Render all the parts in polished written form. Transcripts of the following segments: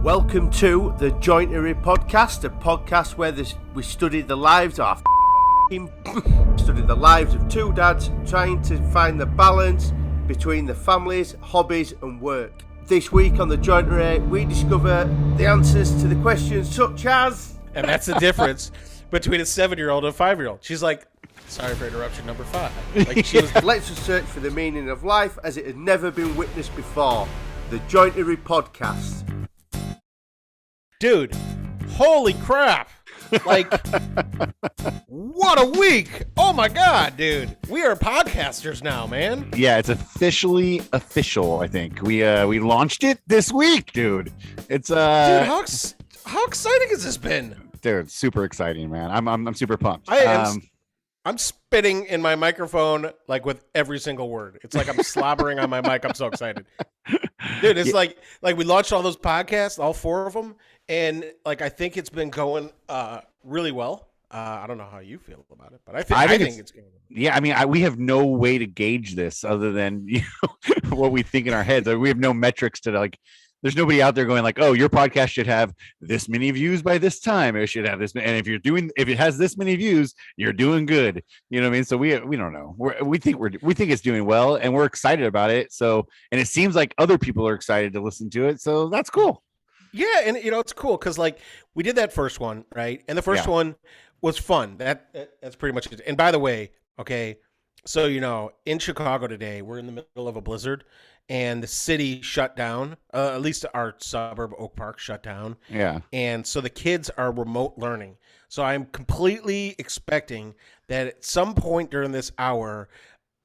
Welcome to the Jointery podcast, a podcast where we study the lives of study the lives of two dads trying to find the balance between the families, hobbies and work. This week on the Jointery, we discover the answers to the questions such as... And that's the difference between a 7-year-old and a 5-year-old. She's like, sorry for interruption number 5. Like she was. Let's just search for the meaning of life as it had never been witnessed before. The Jointery podcast. Dude, holy crap. Like, what a week. Oh my God, dude. We are podcasters now, man. Yeah, it's officially official, I think. We launched it this week, dude. It's Dude, how exciting has this been? Dude, super exciting, man. I'm super pumped. I'm spitting in my microphone like with every single word. It's like I'm slobbering on my mic. I'm so excited. Dude, it's like we launched all those podcasts, all 4 of them, and like I think it's been going really well. I don't know how you feel about it, but I think it's going. Yeah, I mean, we have no way to gauge this other than what we think in our heads. Like, we have no metrics to like. There's nobody out there going like, oh, your podcast should have this many views by this time. It should have this, and if it has this many views, you're doing good. You know what I mean? So we don't know. We think it's doing well, and we're excited about it. So, and it seems like other people are excited to listen to it. So that's cool. Yeah, and it's cool because like we did that first one, right? And the first one was fun. That's pretty much it. And by the way, okay, so in Chicago today, we're in the middle of a blizzard. And the city shut down, at least our suburb, Oak Park, shut down. Yeah. And so the kids are remote learning. So I'm completely expecting that at some point during this hour,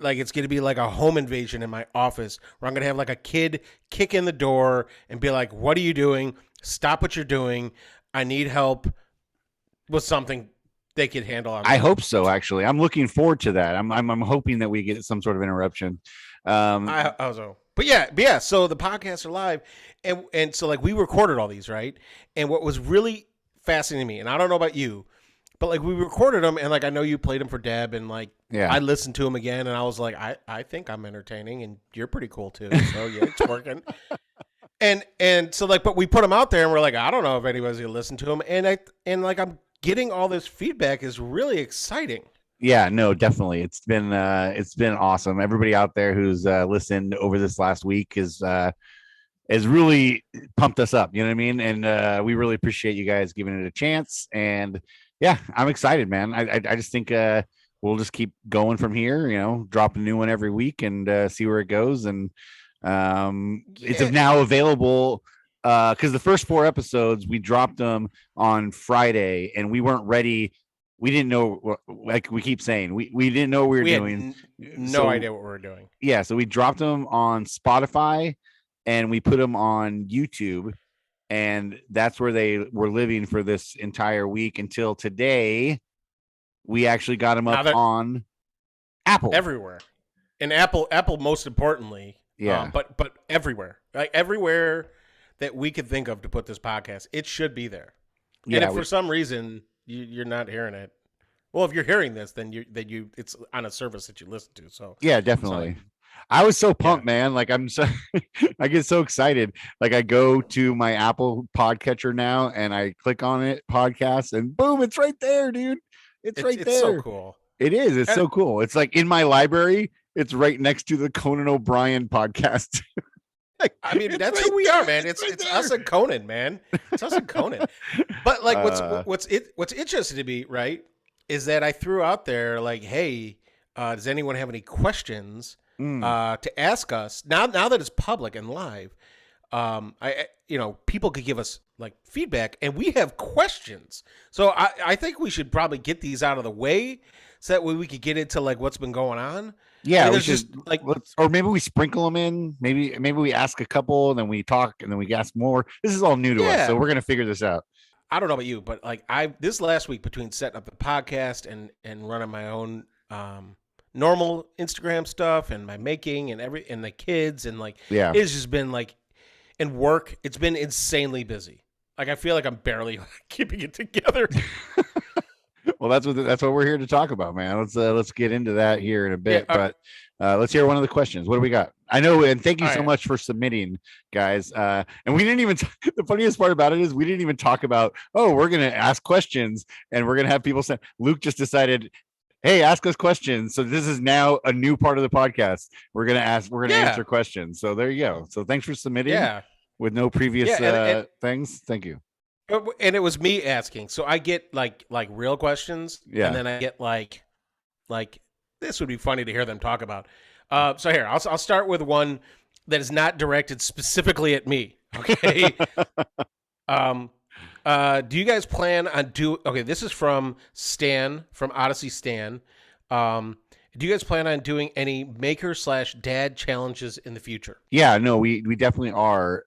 like it's going to be like a home invasion in my office where I'm going to have like a kid kick in the door and be like, what are you doing? Stop what you're doing. I need help with something they could handle. I hope so, actually. I'm looking forward to that. I'm hoping that we get some sort of interruption. I also. But yeah, so the podcasts are live, and so like we recorded all these, right? And what was really fascinating to me, and I don't know about you, but like we recorded them, and like I know you played them for Deb, and like I listened to them again, and I was like, I think I'm entertaining, and you're pretty cool too, so yeah, it's working. And so like, but we put them out there, and we're like, I don't know if anybody's gonna listen to them, and like I'm getting all this feedback is really exciting. Yeah, no, definitely. It's been awesome. Everybody out there who's listened over this last week is really pumped us up. You know what I mean? And we really appreciate you guys giving it a chance. And yeah, I'm excited, man. I just think we'll just keep going from here. Drop a new one every week and see where it goes. And it's now available. Because the first 4 episodes we dropped them on Friday, and we weren't ready. We didn't know, like we keep saying, we didn't know what we were doing. No idea what we were doing. Yeah, so we dropped them on Spotify, and we put them on YouTube, and that's where they were living for this entire week until today. We actually got them up on Apple, everywhere, and Apple most importantly, but everywhere, like everywhere that we could think of to put this podcast, it should be there. Yeah, and if for some reason you're not hearing it, well, if you're hearing this, then it's on a service that you listen to. So yeah, definitely. I was so pumped, man. Like I get so excited. Like I go to my Apple podcatcher now and I click on it, podcast, and boom, it's right there, dude. It's right there. It's so cool. It is. It's so cool. It's like in my library. It's right next to the Conan O'Brien podcast. I mean, that's right who we are, man. It's us and Conan, man. It's us and Conan. But like, what's interesting to me, right, is that I threw out there like, hey, does anyone have any questions to ask us now that it's public and live? People could give us like feedback, and we have questions. So I think we should probably get these out of the way so that way we could get into like what's been going on. Yeah, we just like, or maybe we sprinkle them in. Maybe we ask a couple, and then we talk, and then we ask more. This is all new to us, so we're gonna figure this out. I don't know about you, but like this last week between setting up the podcast and running my own normal Instagram stuff and my making and the kids and like it's just been like, and work, it's been insanely busy. Like I feel like I'm barely keeping it together. Well, that's what we're here to talk about, man. Let's get into that here in a bit. But Let's hear one of the questions. What do we got? I know, and thank you All so right. much for submitting, guys. And we didn't even. The funniest part about it is we didn't even talk about. Oh, we're gonna ask questions, and we're gonna have people send. Luke just decided, hey, ask us questions. So this is now a new part of the podcast. We're gonna ask. We're gonna Yeah. answer questions. So there you go. So thanks for submitting Yeah. with no previous Yeah, things. Thank you. and it was me asking. So I get like real questions, Yeah. and then I get like this would be funny to hear them talk about. So here, I'll start with one that is not directed specifically at me. Okay. Do you guys plan on okay, this is from Stan, from Odyssey Stan. Do you guys plan on doing any maker/dad challenges in the future? Yeah, no, we definitely are.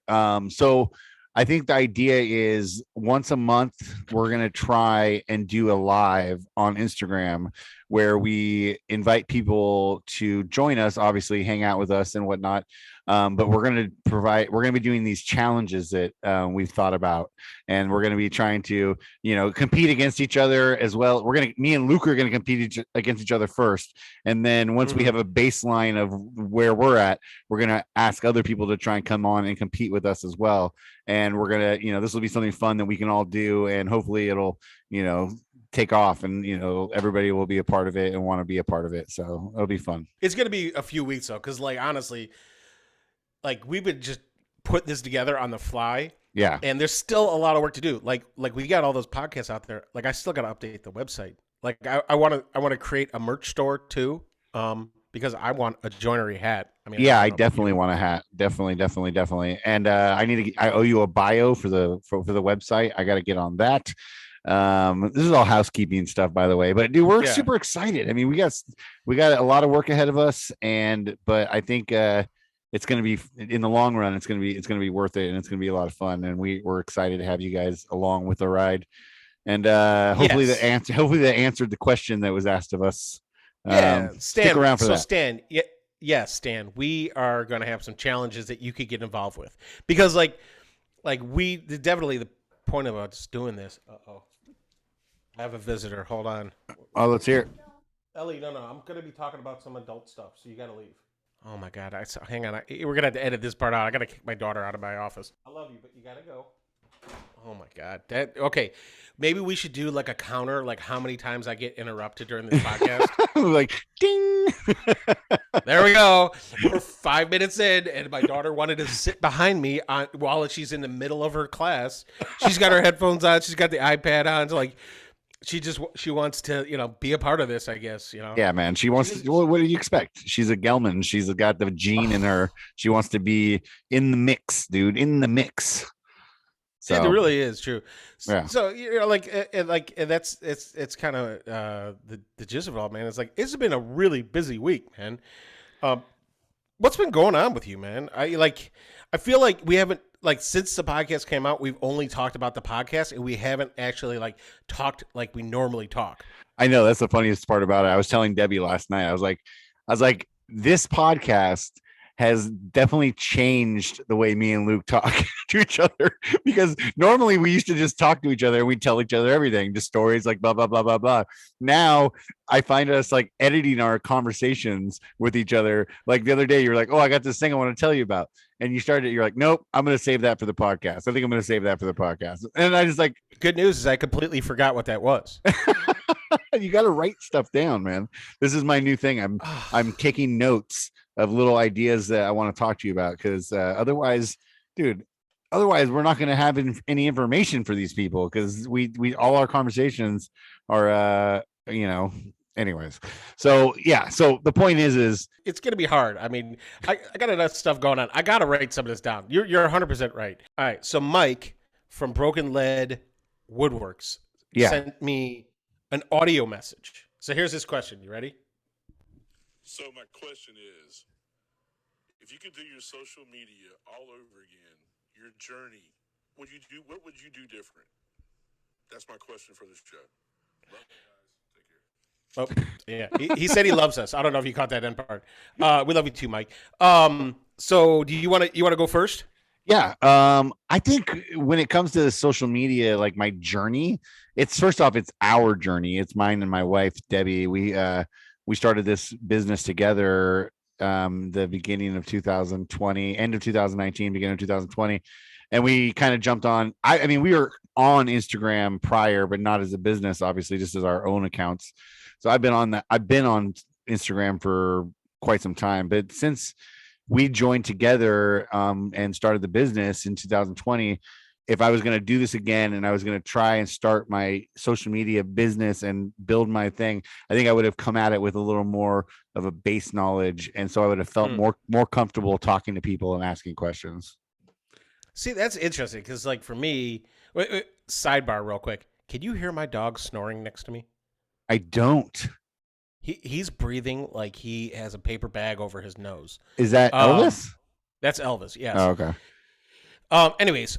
So I think the idea is once a month we're gonna try and do a live on Instagram where we invite people to join us, obviously hang out with us and whatnot. But we're gonna be doing these challenges that we've thought about, and we're gonna be trying to, compete against each other as well. Me and Luke are gonna compete against each other first, and then once we have a baseline of where we're at, we're gonna ask other people to try and come on and compete with us as well. And we're gonna, this will be something fun that we can all do, and hopefully it'll, take off, and everybody will be a part of it and want to be a part of it. So it'll be fun. It's gonna be a few weeks though, because honestly, we've been just putting this together on the fly. Yeah. And there's still a lot of work to do. Like we got all those podcasts out there. I still got to update the website. I want to create a merch store too. Because I want a joinery hat. I definitely want a hat. Definitely. And I owe you a bio for the website. I got to get on that. This is all housekeeping stuff, by the way, but dude, we're super excited. I mean, we got a lot of work ahead of us, but I think, it's going to be, in the long run, it's going to be worth it, and it's going to be a lot of fun. And we're excited to have you guys along with the ride. And hopefully that answered the question that was asked of us. Yeah, Stan, stick around for that. Stan, Stan, we are going to have some challenges that you could get involved with, because we definitely, the point of us doing this. I have a visitor. Hold on. Oh, let's hear it. Ellie, no, I'm going to be talking about some adult stuff, so you got to leave. Oh my God! Hang on. We're gonna have to edit this part out. I gotta kick my daughter out of my office. I love you, but you gotta go. Oh my God! Okay. Maybe we should do a counter, how many times I get interrupted during this podcast. Ding. There we go. We're 5 minutes in, and my daughter wanted to sit behind me while she's in the middle of her class. She's got her headphones on. She's got the iPad on. So she wants to, be a part of this, I guess, Yeah, man. She wants to, what do you expect? She's a Gelman. She's got the gene in her. She wants to be in the mix, dude, in the mix. So it really is true. Yeah. So, and that's, it's kind of the gist of it all, man. It's been a really busy week, man. What's been going on with you, man? I feel like we haven't, since the podcast came out, we've only talked about the podcast, and we haven't actually talked like we normally talk. I know, that's the funniest part about it. I was telling Debbie last night. I was like, this podcast has definitely changed the way me and Luke talk to each other, because normally we used to just talk to each other and we'd tell each other everything, just stories blah, blah, blah, blah, blah. Now I find us editing our conversations with each other. The other day, you're like, oh, I got this thing I want to tell you about. And you're like, nope, I'm going to save that for the podcast. I think I'm going to save that for the podcast. And I just good news is I completely forgot what that was. You got to write stuff down, man. This is my new thing. I'm taking notes of little ideas that I want to talk to you about, because otherwise we're not going to have any information for these people, because we all our conversations are anyways. So yeah, so the point is it's going to be hard. I mean, I got enough stuff going on. I got to write some of this down. You're 100% right. All right, so Mike from Broken Lead Woodworks sent me an audio message. So here's his question. You ready? So my question is, if you could do your social media all over again, your journey, what would you do different? That's my question for this show. Love you guys. Take care. Oh, yeah. He said he loves us. I don't know if you caught that end part. We love you too, Mike. So do you want to go first? Yeah. I think when it comes to social media, my journey, it's our journey. It's mine and my wife, Debbie. We started this business together the beginning of 2020, end of 2019, beginning of 2020, and we kind of jumped on. I mean, we were on Instagram prior, but not as a business, obviously, just as our own accounts. So I've been on that. I've been on Instagram for quite some time, but since we joined together and started the business in 2020, if I was going to do this again and I was going to try and start my social media business and build my thing, I think I would have come at it with a little more of a base knowledge. And so I would have felt more comfortable talking to people and asking questions. See, that's interesting because, like, for me, sidebar real quick. Can you hear my dog snoring next to me? I don't. He's breathing like he has a paper bag over his nose. Is that Elvis? That's Elvis, yes. Oh, okay. Anyways,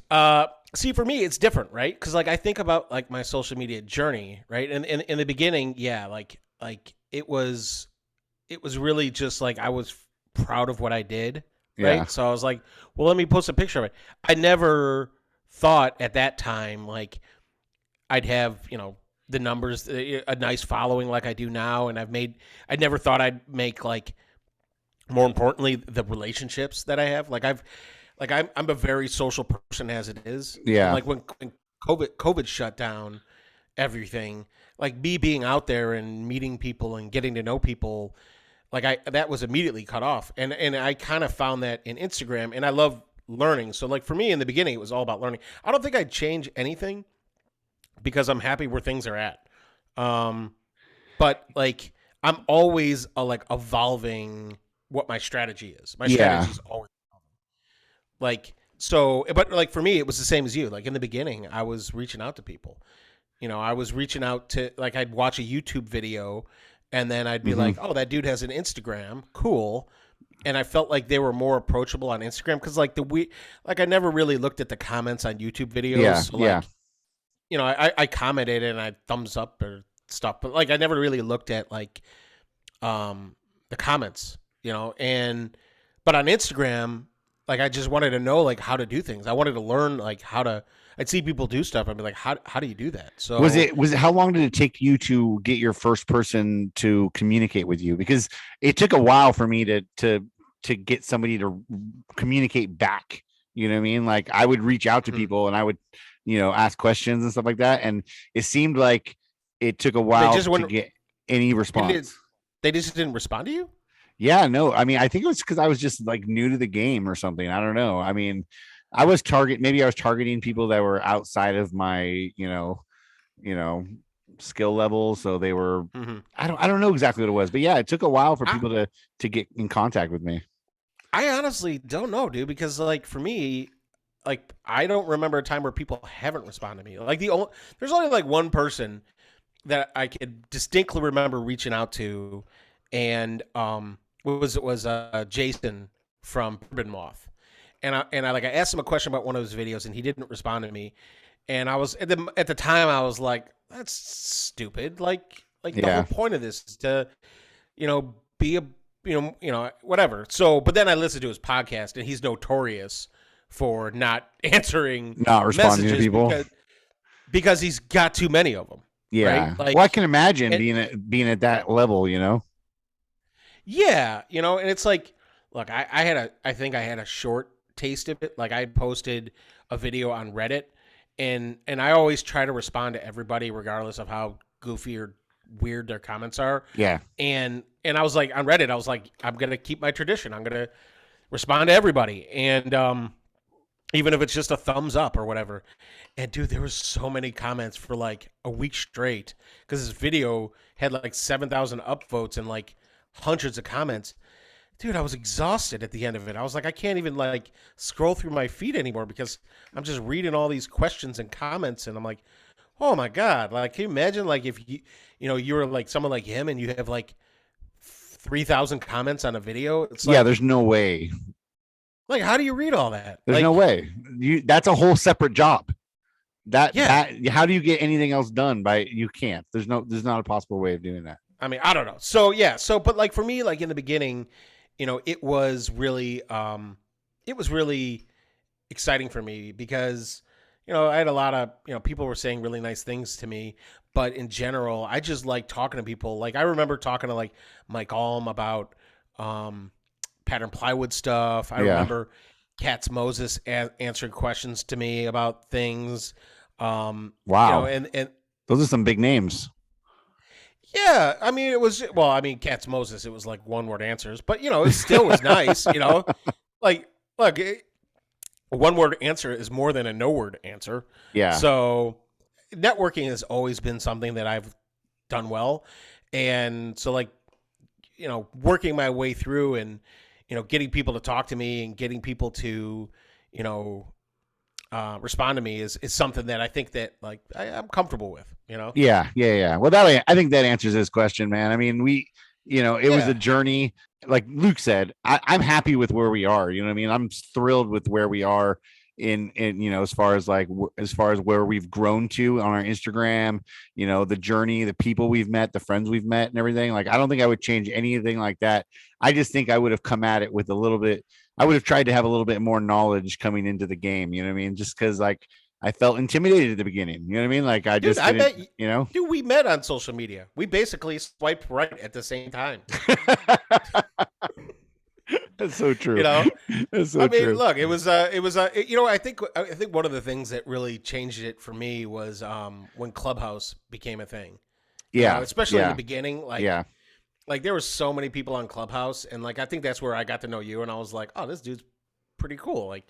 see, for me, it's different, right? Because, like, I think about, like, my social media journey, right? And in the beginning, yeah, like it was really just, like, I was proud of what I did, right? Yeah. So I was like, well, let me post a picture of it. I never thought at that time, like, I'd have, the numbers, a nice following like I do now. And I never thought I'd make, like, more importantly, the relationships that I have. I'm a very social person as it is. Yeah. And, like, when COVID shut down everything, like, me being out there and meeting people and getting to know people, like, that was immediately cut off. And I kind of found that in Instagram, and I love learning. So, like, for me in the beginning, it was all about learning. I don't think I'd change anything because I'm happy where things are at. But, like, I'm always evolving what my strategy is. My strategy is always evolving. Like, so, but, like, for me, it was the same as you. Like, in the beginning, I was reaching out to people. I was reaching out to, like, I'd watch a YouTube video and then I'd be like, oh, that dude has an Instagram. Cool. And I felt like they were more approachable on Instagram because, like, I never really looked at the comments on YouTube videos. Yeah, so, like, I commented and I thumbs up or stuff, but, like, I never really looked at, like, the comments, but on Instagram, like, I just wanted to know, like, how to do things. I wanted to learn, like, I'd see people do stuff. I'd be like, how do you do that? So was it, how long did it take you to get your first person to communicate with you? Because it took a while for me to get somebody to communicate back. You know what I mean? Like, I would reach out to people and I would, ask questions and stuff like that. And it seemed like it took a while to get any response. They just didn't respond to you? Yeah, no. I mean, I think it was because I was just, like, new to the game or something. I don't know. I mean, maybe I was targeting people that were outside of my, skill level. So they were, I don't know exactly what it was, but yeah, it took a while for people to get in contact with me. I honestly don't know, dude, because, like, for me, like, I don't remember a time where people haven't responded to me. Like, there's only, like, one person that I could distinctly remember reaching out to, and was Jason from Bourbon Moth, and I asked him a question about one of his videos, and he didn't respond to me, and I was at the time I was like, that's stupid. Like the whole point of this is to, be a whatever. So, but then I listened to his podcast, and he's notorious for not responding to people because he's got too many of them. Yeah. Right? Like, well, I can imagine being at that level, Yeah, and it's like, look, I think I had a short taste of it. Like, I posted a video on Reddit, and I always try to respond to everybody regardless of how goofy or weird their comments are. Yeah. And I was like, on Reddit, I was like, I'm gonna keep my tradition. I'm gonna respond to everybody, and even if it's just a thumbs up or whatever. And, dude, there was so many comments for, like, a week straight because this video had, like, 7,000 upvotes and, like, hundreds of comments. Dude, I was exhausted at the end of it. I was like, I can't even, like, scroll through my feed anymore because I'm just reading all these questions and comments, and I'm like, oh my God. Like, can you imagine, like, if you were, like, someone like him and you have, like, 3,000 comments on a video? It's like, yeah, there's no way. Like, how do you read all that? There's like, no way. That's a whole separate job. How do you get anything else done you can't. There's not a possible way of doing that. I mean, I don't know. So, yeah. So, but, like, for me, like, in the beginning, it was really exciting for me because, I had a lot of, people were saying really nice things to me, but in general, I just like talking to people. Like, I remember talking to, like, Mike Alm about, pattern plywood stuff. I remember Katz Moses answering questions to me about things. Wow. And those are some big names. Yeah, I mean, Katz Moses, it was like one-word answers, but, it still was nice, Like, look, a one-word answer is more than a no-word answer. Yeah. So networking has always been something that I've done well. And so, like, working my way through and, getting people to talk to me and getting people to, respond to me is something that I think that, like, I'm comfortable with, Yeah. Well, I think that answers this question, man. I mean, it was a journey. Like Luke said, I'm happy with where we are. You know what I mean? I'm thrilled with where we are in as far as where we've grown to on our Instagram, the journey, the people we've met, the friends we've met and everything. Like, I don't think I would change anything like that. I just think I would have come at it with I would have tried to have a little bit more knowledge coming into the game. You know what I mean? Just because, like, I felt intimidated at the beginning. You know what I mean? Like, I bet dude, we met on social media. We basically swiped right at the same time. That's so true. That's so I mean, true. look, it was I think one of the things that really changed it for me was when Clubhouse became a thing. Yeah. Especially in the beginning. Like, yeah. Like, there were so many people on Clubhouse, and, like, I think that's where I got to know you, and I was like, oh, this dude's pretty cool. Like,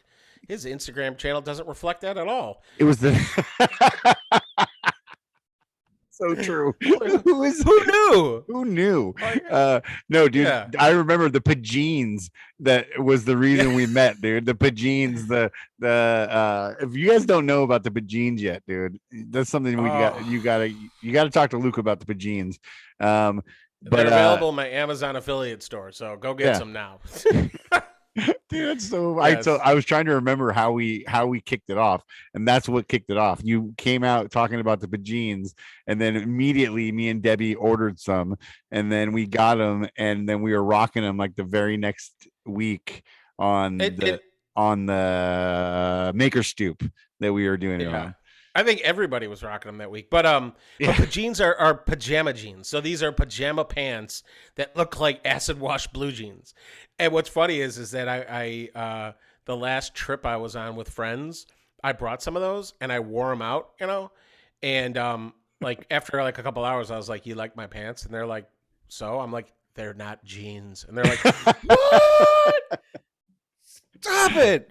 his Instagram channel doesn't reflect that at all. It was so true. Who knew? Who knew? No, dude. Yeah. I remember the Pajeans. That was the reason we met, dude. The Pajeans. If you guys don't know about the Pajeans yet, dude, that's something you gotta talk to Luke about the Pajeans. But they're available in my Amazon affiliate store, so go get some now. Dude, I was trying to remember how we kicked it off, and that's what kicked it off. You came out talking about the Pajeans, and then immediately me and Debbie ordered some, and then we got them, and then we were rocking them like the very next week on the Maker Stoop that we were doing it on. I think everybody was rocking them that week, but jeans are pajama jeans. So these are pajama pants that look like acid wash blue jeans. And what's funny is that I the last trip I was on with friends, I brought some of those and I wore them out, and like after like a couple hours, I was like, "You like my pants?" And they're like, "So?" I'm like, "They're not jeans," and they're like, "What?" Stop it!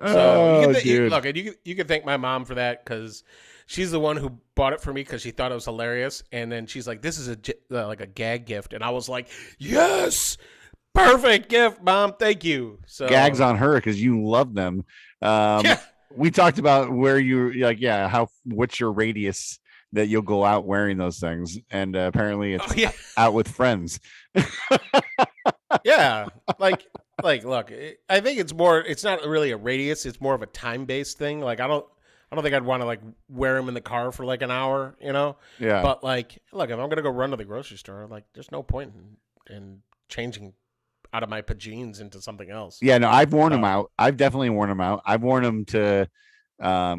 So look, and you can thank my mom for that, because she's the one who bought it for me because she thought it was hilarious, and then she's like, "This is like a gag gift," and I was like, "Yes, perfect gift, Mom, thank you." So gags on her because you love them. We talked about where you're like, what's your radius that you'll go out wearing those things, and apparently it's out with friends. Yeah, like look, I think it's not really a radius, it's more of a time-based thing. Like, I don't think I'd want to, like, wear them in the car for like an hour, Yeah. But, like, look, if I'm gonna go run to the grocery store, like, there's no point in changing out of my Pajeans into something else. Yeah, no, I've worn them out. I've definitely worn them out. I've worn them to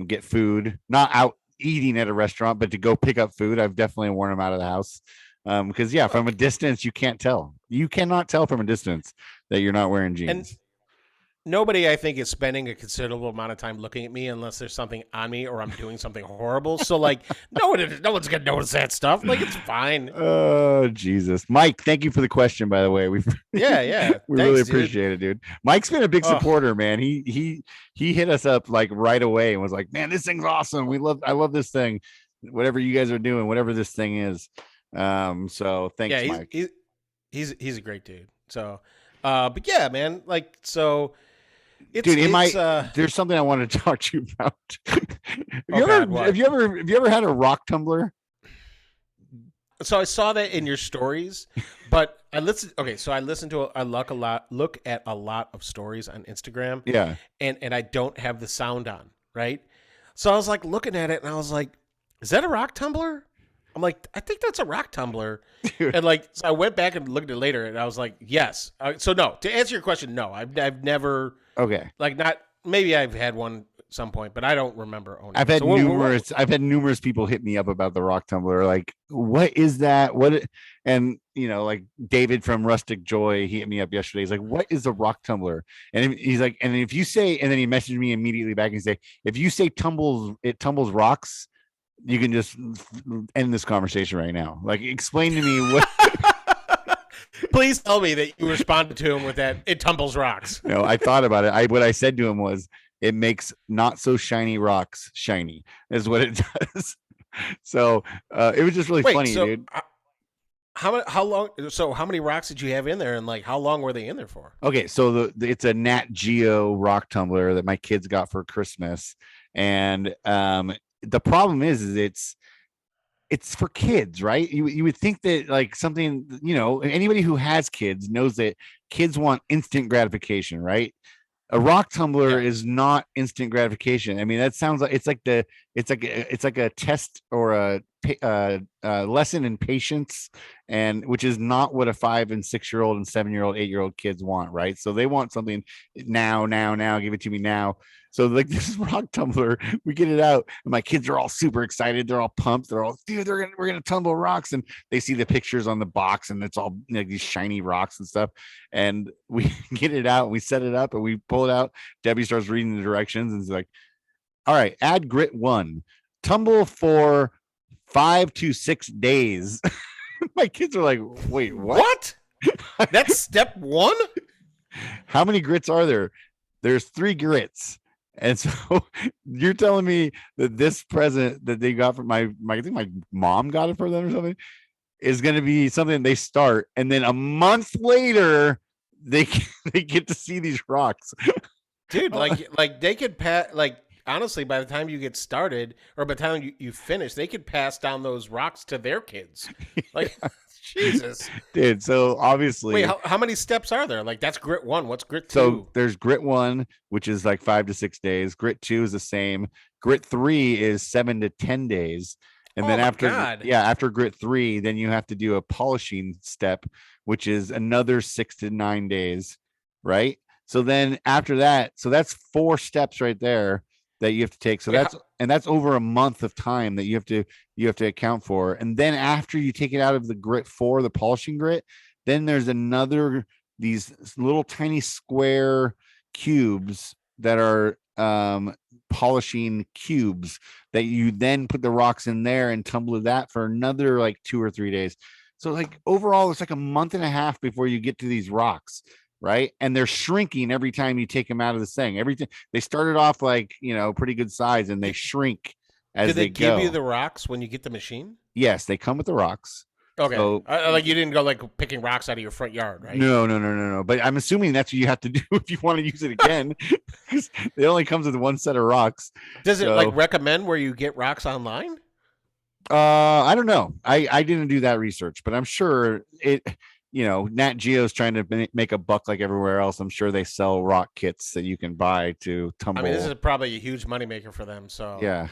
get food, not out eating at a restaurant, but to go pick up food. I've definitely worn them out of the house. Because from a distance, you can't tell. You cannot tell from a distance that you're not wearing jeans. And nobody, I think, is spending a considerable amount of time looking at me unless there's something on me or I'm doing something horrible. So, like, no one's gonna notice that stuff. Like, it's fine. Oh, Jesus, Mike! Thank you for the question. By the way, we Thanks, really appreciate it, dude. Mike's been a big supporter, man. He hit us up like right away and was like, "Man, this thing's awesome. I love this thing. Whatever you guys are doing, whatever this thing is." So thanks, Mike. He's a great dude. So, but yeah, man, like, so there's something I wanted to talk to you about. Have you ever had a rock tumbler? So I saw that in your stories, but I look at a lot of stories on Instagram. Yeah. And I don't have the sound on, right? So I was like looking at it and I was like, is that a rock tumbler? I'm like, I think that's a rock tumbler. Dude. And like, so I went back and looked at it later and I was like, yes. So no, to answer your question, no, I've never, okay. Like, not, maybe I've had one some point, but I don't remember owning. I've it. had So I've had numerous people hit me up about the rock tumbler. Like, what is that? And like David from Rustic Joy, he hit me up yesterday. He's like, what is a rock tumbler? And he's like, and if you say, and then he messaged me immediately back and say, if you say it tumbles rocks, you can just end this conversation right now. Like, explain to me what. Please tell me that you responded to him with that. It tumbles rocks. No, I thought about it. What I said to him was, it makes not so shiny rocks shiny, is what it does. So it was just really funny, dude. How long? So how many rocks did you have in there, and like how long were they in there for? Okay, so it's a Nat Geo rock tumbler that my kids got for Christmas, and the problem is it's for kids, right? You would think that like something, anybody who has kids knows that kids want instant gratification, right? A rock tumbler is not instant gratification. I mean, that sounds like it's like a test or a lesson in patience, and which is not what a 5 and 6-year-old and 7-year-old, 8-year-old kids want, right? So they want something now, give it to me now. So like this rock tumbler, we get it out, and my kids are all super excited. They're all pumped. They're all, dude, we're gonna tumble rocks, and they see the pictures on the box, and it's all like these shiny rocks and stuff. And we get it out, and we set it up, and we pull it out. Debbie starts reading the directions, and it's like, all right, add grit 1, tumble for 5 to 6 days. My kids are like, wait, what? That's step 1? How many grits are there? There's 3 grits. And so you're telling me that this present that they got from I think my mom got it for them or something, is going to be something they start, and then a month later they get to see these rocks. Dude, like they could honestly, by the time you get started, or by the time you finish, they could pass down those rocks to their kids. Like, Jesus. Dude, so obviously... Wait, how many steps are there? Like, that's grit 1. What's grit 2? So there's grit 1, which is like 5 to 6 days. Grit 2 is the same. Grit 3 is 7 to 10 days. And then after grit 3, then you have to do a polishing step, which is another 6 to 9 days, right? So then after that, so that's 4 steps right there that you have to take. So that's over a month of time that you have to account for. And then after you take it out of the grit 4, the polishing grit, then there's these little tiny square cubes that are polishing cubes that you then put the rocks in there and tumble that for another like 2 or 3 days. So like overall, it's like a month and a half before you get to these rocks. Right. And they're shrinking every time you take them out of the thing. Everything, they started off like, pretty good size, and they shrink as they go. Do they give you the rocks when you get the machine? Yes, they come with the rocks. Okay. So, like you didn't go like picking rocks out of your front yard, right? No. But I'm assuming that's what you have to do if you want to use it again, because it only comes with 1 set of rocks. Does it like recommend where you get rocks online? I don't know. I didn't do that research, but I'm sure it. Nat Geo's trying to make a buck like everywhere else. I'm sure they sell rock kits that you can buy to tumble. I mean, this is probably a huge moneymaker for them. So, yeah.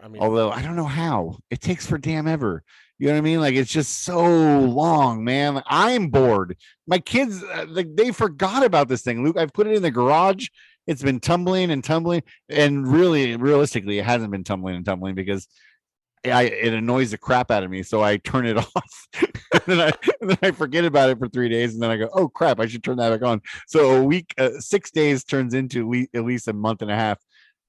I mean, although I don't know how it takes for damn ever. You know what I mean? Like, it's just so long, man. Like, I'm bored. My kids, they forgot about this thing. Luke, I've put it in the garage. It's been tumbling, and really, realistically, it hasn't been tumbling because it annoys the crap out of me, so I turn it off. and then I forget about it for 3 days, and then I go, oh crap, I should turn that back on. So a week, 6 days turns into at least a month and a half.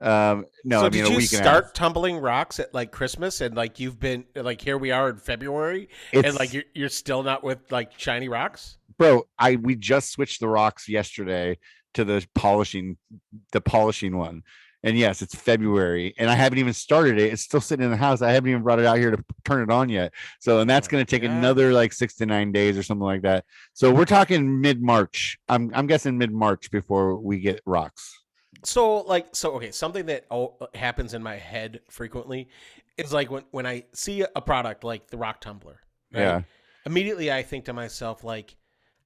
Did you start tumbling rocks at like Christmas, and like you've been like, here we are in February, and like you're still not with like shiny rocks? Bro, we just switched the rocks yesterday to the polishing one. And yes, it's February, and I haven't even started it. It's still sitting in the house. I haven't even brought it out here to turn it on yet. So, and that's going to take another like 6 to 9 days or something like that. So we're talking mid-March. I'm guessing mid-March before we get rocks. Okay, something that happens in my head frequently is like when I see a product like the rock tumbler, right? Yeah. Immediately I think to myself, like,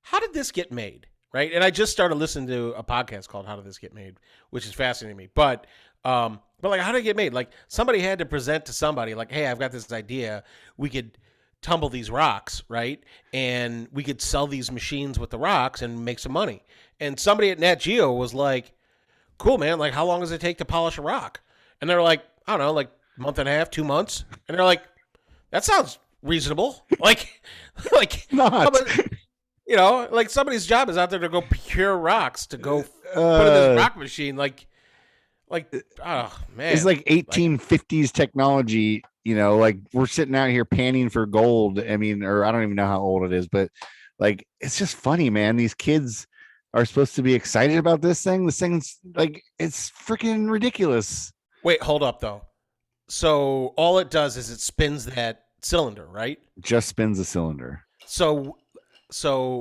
how did this get made? Right. And I just started listening to a podcast called How Did This Get Made, which is fascinating to me. But like, how did it get made? Like, somebody had to present to somebody like, hey, I've got this idea. We could tumble these rocks, right? And we could sell these machines with the rocks and make some money. And somebody at Nat Geo was like, cool, man. Like, how long does it take to polish a rock? And they're like, I don't know, like month and a half, 2 months. And they're like, that sounds reasonable. Like, Not. like somebody's job is out there to go procure rocks to go put in this rock machine. Like, oh man, It's like 1850s technology. Like we're sitting out here panning for gold. I mean, or I don't even know how old it is, but like it's just funny, man. These kids are supposed to be excited about this thing. This thing's like it's freaking ridiculous. Wait, hold up though. So all it does is it spins that cylinder, right? Just spins the cylinder. So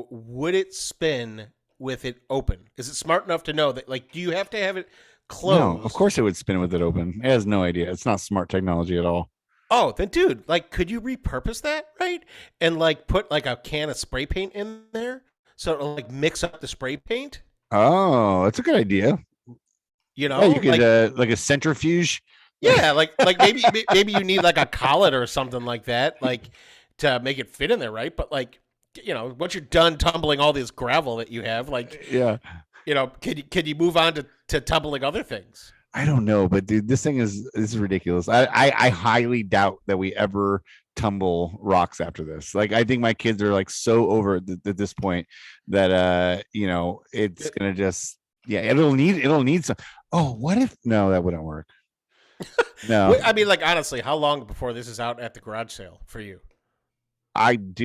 would it spin with it open? Is it smart enough to know that? Like, do you have to have it closed? No, of course it would spin with it open. It has no idea. It's not smart technology at all. Oh, then dude, like, could you repurpose that, right? And like put like a can of spray paint in there so it'll like mix up the spray paint? Oh, that's a good idea. Yeah, you could like a centrifuge. Yeah, like maybe you need like a collet or something like that, like to make it fit in there, right? But like, once you're done tumbling all this gravel that you have, like, Yeah, can you move on to tumbling other things? I don't know, but dude, this thing is ridiculous. I highly doubt that we ever tumble rocks after this. Like, I think my kids are like so over it at this point that it's gonna just it'll need some. Oh, what if no, that wouldn't work. No, I mean, like, honestly, how long before this is out at the garage sale for you? I'm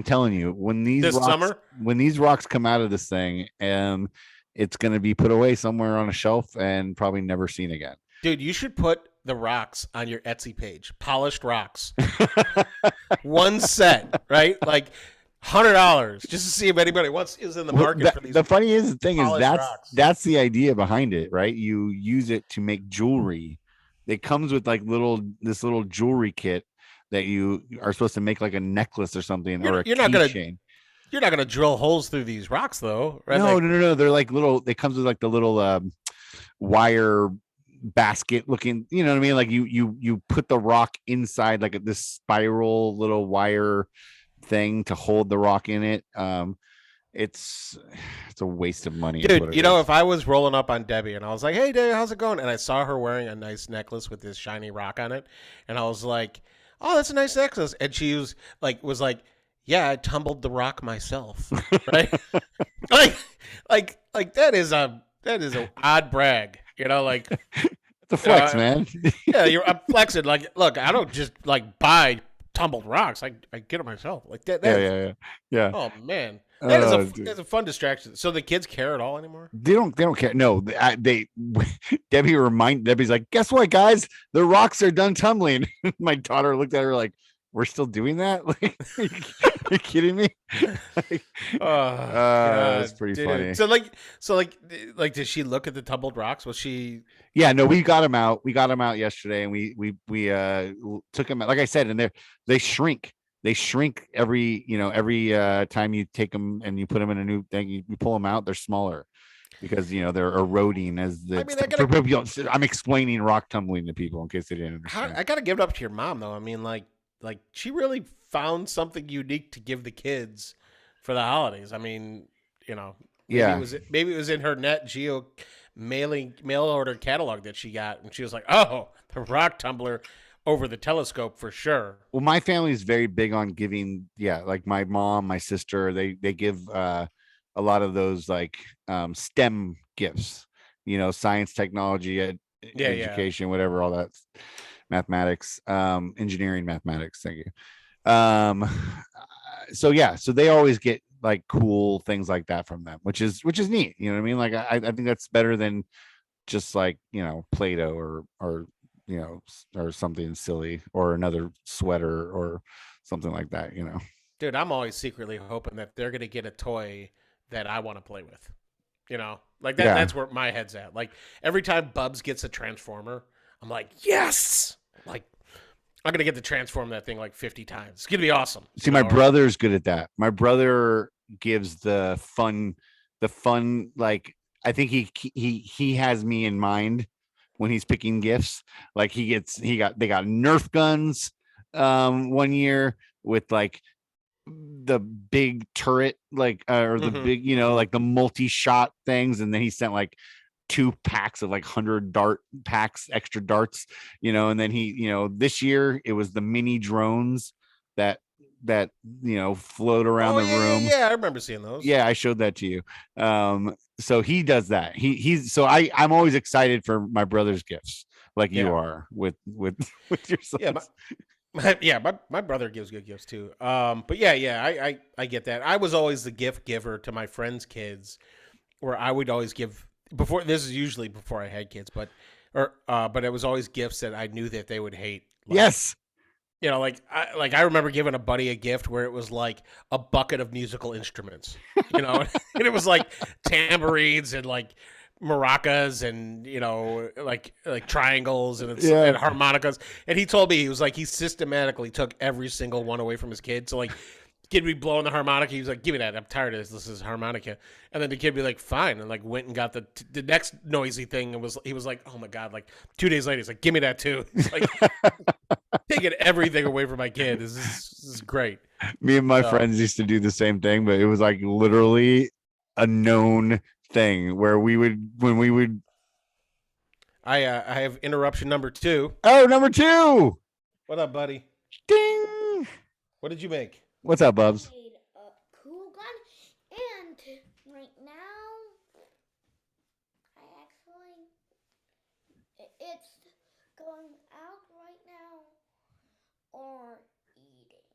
telling you, when these rocks come out of this thing, it's going to be put away somewhere on a shelf and probably never seen again. Dude, you should put the rocks on your Etsy page. Polished rocks. One set, right? Like $100 just to see if anybody is in the market for these. The funny thing is that's the idea behind it, right? You use it to make jewelry. It comes with like this little jewelry kit that you are supposed to make like a necklace or something, or a keychain. You're not gonna drill holes through these rocks though, right? No. They're like little. It comes with like the little wire basket looking. You know what I mean? Like you put the rock inside like this spiral little wire thing to hold the rock in it. It's a waste of money, dude. If I was rolling up on Debbie and I was like, "Hey, Debbie, how's it going?" and I saw her wearing a nice necklace with this shiny rock on it, and I was like, "Oh, that's a nice necklace," and she was like, "Yeah, I tumbled the rock myself," right? like that is a odd brag, like it's a flex, man. Yeah, I'm flexing. Like, look, I don't just like buy tumbled rocks. I get it myself. Like that. Yeah. Oh man. That's a fun distraction. So the kids care at all anymore? They don't care. No, Debbie's like, guess what, guys? The rocks are done tumbling. My daughter looked at her like, we're still doing that? Like, are you kidding me? That's pretty funny. So did she look at the tumbled rocks? Was she? Yeah, no, we got them out. We got them out yesterday, and we took them out. Like I said, and they shrink. They shrink every time you take them and you put them in a new thing. You pull them out, they're smaller because they're eroding as the. I'm explaining rock tumbling to people in case they didn't understand. I gotta give it up to your mom though. I mean, like she really found something unique to give the kids for the holidays. I mean, maybe it was in her Net Geo mail order catalog that she got, and she was like, "Oh, the rock tumbler." Over the telescope for sure. Well, my family is very big on giving. Yeah, like my mom, my sister, they give a lot of those like STEM gifts. Science, technology, education, whatever, all that, mathematics, engineering, mathematics. Thank you. So they always get like cool things like that from them, which is neat. You know what I mean? Like I think that's better than just like Play-Doh or or something silly or another sweater or something like that, Dude, I'm always secretly hoping that they're going to get a toy that I want to play with, like that. Yeah. That's where my head's at. Like every time Bubs gets a Transformer, I'm like, yes, like I'm going to get to transform that thing like 50 times. It's going to be awesome. See, my brother's good at that. My brother gives the fun, like, I think he has me in mind when he's picking gifts. Like they got Nerf guns one year with like the big turret, like or the big, like the multi-shot things, and then he sent like 2 packs of like 100 dart packs, extra darts, and then he, this year it was the mini drones that float around the room. Yeah, I remember seeing those. Yeah, I showed that to you. So he does that. I'm always excited for my brother's gifts, like you are with your sons. My brother gives good gifts too. But I get that. I was always the gift giver to my friends' kids, where I would always give before. This is usually before I had kids, but it was always gifts that I knew that they would hate. Yes. I remember giving a buddy a gift where it was like a bucket of musical instruments, and it was like tambourines and like maracas and like triangles and harmonicas. And he told me he systematically took every single one away from his kid. So like, kid would be blowing the harmonica. He was like, "Give me that. I'm tired of this. This is harmonica." And then the kid would be like, "Fine," and like went and got the next noisy thing. And he was like, "Oh my god!" Like 2 days later, he's like, "Give me that too." He's like taking everything away from my kid. This is great. Me and my friends used to do the same thing, but it was like literally a known thing where I have interruption number 2. Oh, number 2. What up, buddy? Ding. What did you make? What's up, Bubs? I made a cool gun, and right now, it's going out right now, or eating.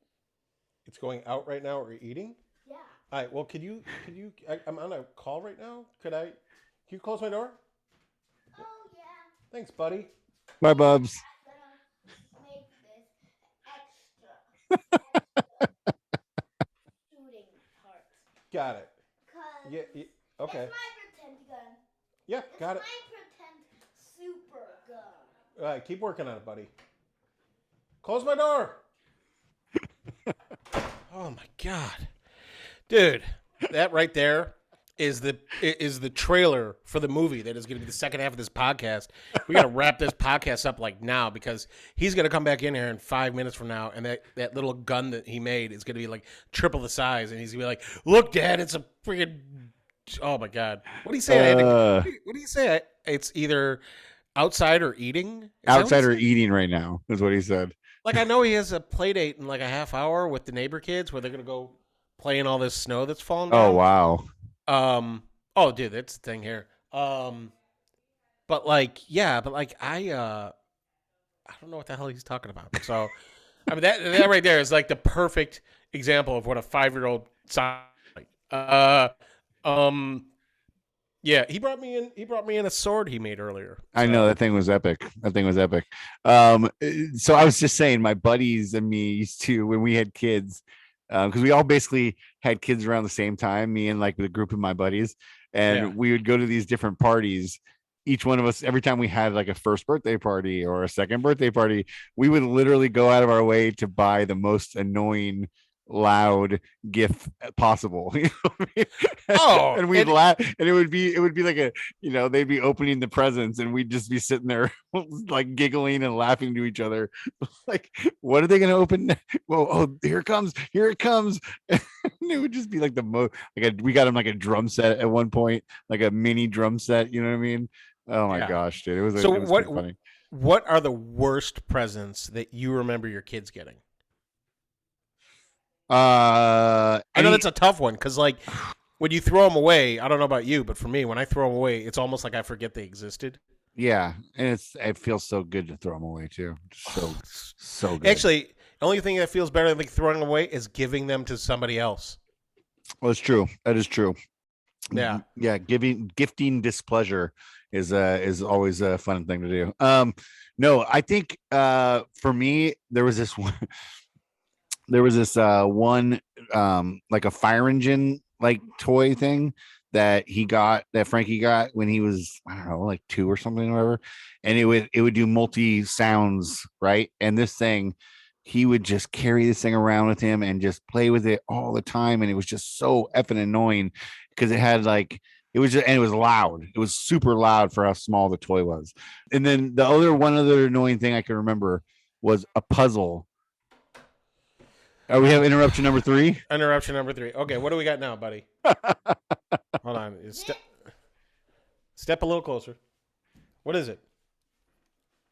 It's going out right now or eating? Yeah. All right. Well, I'm on a call right now. Can you close my door? Oh, yeah. Thanks, buddy. Bye, Bubs. I'm gonna make this extra shooting part. Got it. Cause Yeah. Okay. it's my pretend gun. Yeah. Got it. It's my pretend super gun. All right. Keep working on it, buddy. Close my door. Oh my god, dude, that right there is the trailer for the movie that is going to be the second half of this podcast. We got to wrap this podcast up like now, because he's going to come back in here in 5 minutes from now, and that little gun that he made is going to be like triple the size, and he's going to be like, "Look, Dad, it's a freaking." Oh my god, what do you say? What do you say? It's either outside or eating. Outside or eating right now is what he said. Like, I know he has a play date in like a half hour with the neighbor kids where they're going to go play in all this snow that's falling down. Oh, wow. Oh, dude, that's the thing here. I don't know what the hell he's talking about. So, I mean, that right there is like the perfect example of what a 5-year-old sounds like. Yeah, he brought me in a sword he made earlier. I know, that thing was epic. So I was just saying, my buddies and me used to, when we had kids, because we all basically had kids around the same time, me and like the group of my buddies, and we would go to these different parties. Each one of us, every time we had like a first birthday party or a second birthday party, we would literally go out of our way to buy the most annoying loud gift possible. You know what I mean? Oh, and we'd laugh, and it would be like a, they'd be opening the presents, and we'd just be sitting there like giggling and laughing to each other, like, what are they going to open? Well, oh, here it comes, and it would just be like the most, we got him like a drum set at one point, like a mini drum set, you know what I mean? Oh my gosh, dude, it was funny. What are the worst presents that you remember your kids getting? I know that's a tough one, because like when you throw them away, I don't know about you, but for me, when I throw them away, it's almost like I forget they existed. Yeah, and it feels so good to throw them away too. So good. Actually, the only thing that feels better than like throwing them away is giving them to somebody else. Well, it's true. That is true. Yeah. Gifting displeasure is always a fun thing to do. No, I think for me, there was this one. There was this one like a fire engine like toy thing that Frankie got when he was, I don't know, like 2 or something or whatever, and it would do multi sounds, right? And this thing, he would just carry this thing around with him and just play with it all the time, and it was just so effing annoying because it had like, it was loud. It was super loud for how small the toy was. And then one other annoying thing I can remember was a puzzle. We have interruption number 3. Interruption number 3. Okay, what do we got now, buddy? Hold on. Step a little closer. What is it?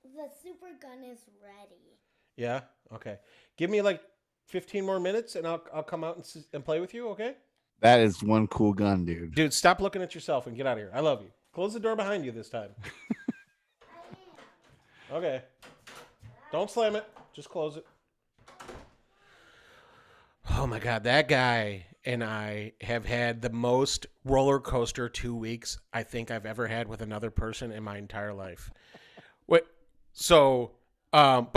The super gun is ready. Yeah? Okay. Give me like 15 more minutes and I'll come out and play with you, okay? That is one cool gun, dude. Dude, stop looking at yourself and get out of here. I love you. Close the door behind you this time. Okay. Don't slam it. Just close it. Oh my God. That guy and I have had the most roller coaster 2 weeks I think I've ever had with another person in my entire life. But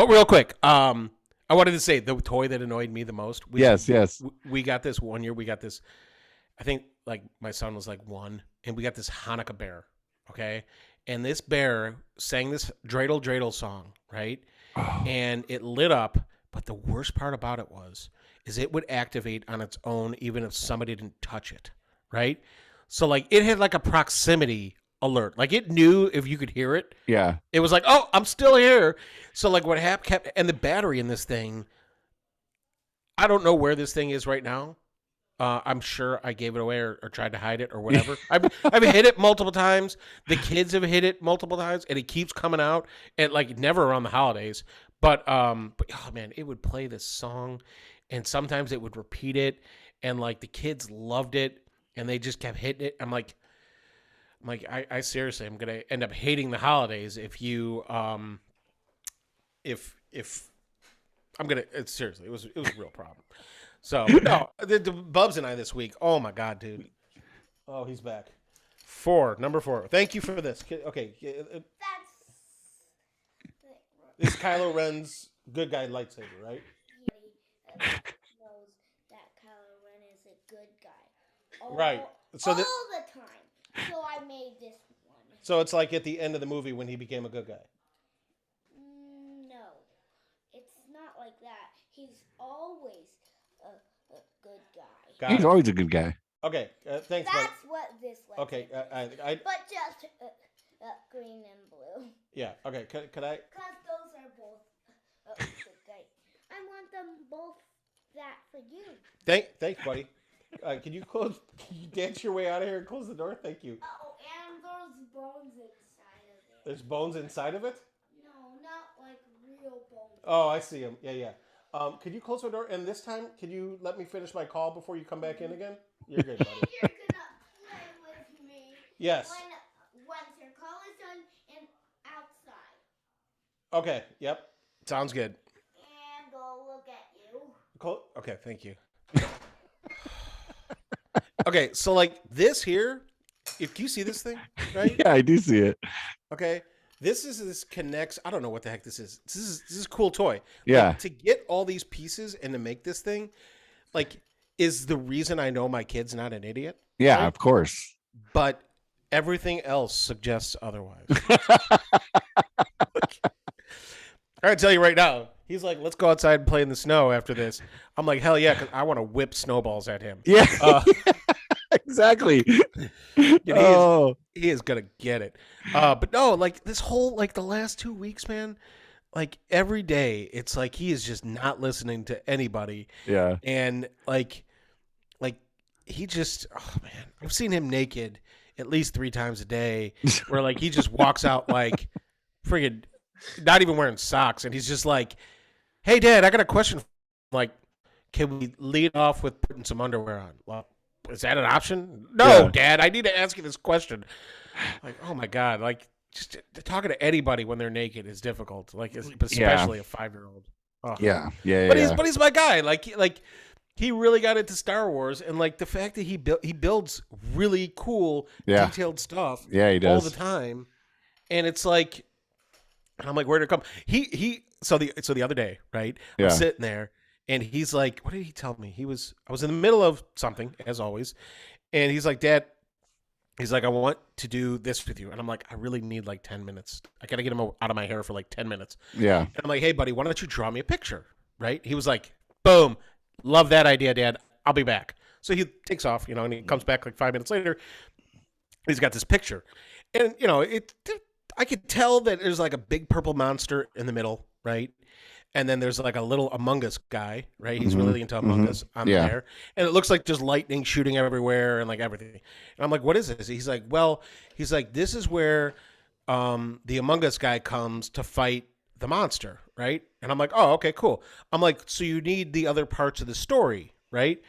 real quick, I wanted to say the toy that annoyed me the most. Yes. We got this one year. We got this, I think like my son was like 1, and we got this Hanukkah bear. Okay. And this bear sang this dreidel dreidel song, right? Oh. And it lit up. But the worst part about it is it would activate on its own even if somebody didn't touch it, right? So like it had like a proximity alert. Like it knew if you could hear it. Yeah. It was like, oh, I'm still here. So like what happened, and the battery in this thing, I don't know where this thing is right now. I'm sure I gave it away or tried to hide it or whatever. I've hit it multiple times. The kids have hit it multiple times, and it keeps coming out. And like never around the holidays, but oh man, it would play this song, and sometimes it would repeat it, and like the kids loved it, and they just kept hitting it. I'm like, I seriously, I'm gonna end up hating the holidays if you if I'm gonna. Seriously, it was a real problem. So no, the Bubs and I this week. Oh my God, dude. Oh, he's back. Number 4. Thank you for this. Okay, That's this is Kylo Ren's good guy lightsaber, right? he knows that Kylo Ren is a good guy. Right. So all the time. So I made this one. So it's like at the end of the movie when he became a good guy. No, it's not like that. He's always a good guy. Got He's it. always a good guy. Okay, thanks, buddy. That's what this lightsaber Okay, is. But just green and blue. yeah. Okay, could I? Because those are both good guys. I want them both that for you. Thanks, buddy. Can you dance your way out of here and close the door? Thank you. Oh, and there's bones inside of it. There's bones inside of it? No, not like real bones. Oh, I see them. Yeah. Could you close the door? And this time, could you let me finish my call before you come back in again? You're good, buddy. You're gonna play with me. Yes. Once your call is done and outside. Okay. Yep. Sounds good. And go look at you. Okay. Thank you. Okay. So like this here, if you see this thing, right? Yeah, I do see it. Okay. This connects. I don't know what the heck this is. This is a cool toy. Yeah. Like, to get all these pieces and to make this thing, like, is the reason I know my kid's not an idiot. Yeah, right? of course. But everything else suggests otherwise. I gotta tell you right now. He's like, let's go outside and play in the snow after this. I'm like, hell yeah, because I want to whip snowballs at him. Yeah. Exactly. Dude, he is gonna get it. But no, like this whole the last 2 weeks, man. Like every day, it's like he is just not listening to anybody. Yeah. And like he just, oh man, I've seen him naked at least 3 times a day, where like he just walks out like friggin' not even wearing socks, and he's just like, "Hey, Dad, I got a question. Like, can we lead off with putting some underwear on?" Well, is that an option? No, Yeah. Dad, I need to ask you this question. Like, oh my God, like just talking to anybody when they're naked is difficult. Like, especially a 5-year-old. Oh. Yeah. But he's my guy. Like he really got into Star Wars, and like the fact that he builds really cool, detailed stuff. Yeah, he does all the time, and it's like, I'm like, where did it come? So the other day, right? Yeah. I'm sitting there, and he's like, what did he tell me? I was in the middle of something, as always, and he's like, Dad, he's like, I want to do this with you, and I'm like, I really need like 10 minutes. I gotta get him out of my hair for like 10 minutes. Yeah. And I'm like, hey, buddy, why don't you draw me a picture? Right? He was like, boom. Love that idea, Dad. I'll be back. So he takes off, and he comes back like 5 minutes later. He's got this picture. And, I could tell that there's like a big purple monster in the middle, right? and then there's like a little Among Us guy, right? He's really into Among Us. I'm Yeah. there, and it looks like just lightning shooting everywhere and like everything. And I'm like, what is this? He's like, well, this is where the Among Us guy comes to fight the monster, right? And I'm like, oh, okay, cool. I'm like, so you need the other parts of the story, right?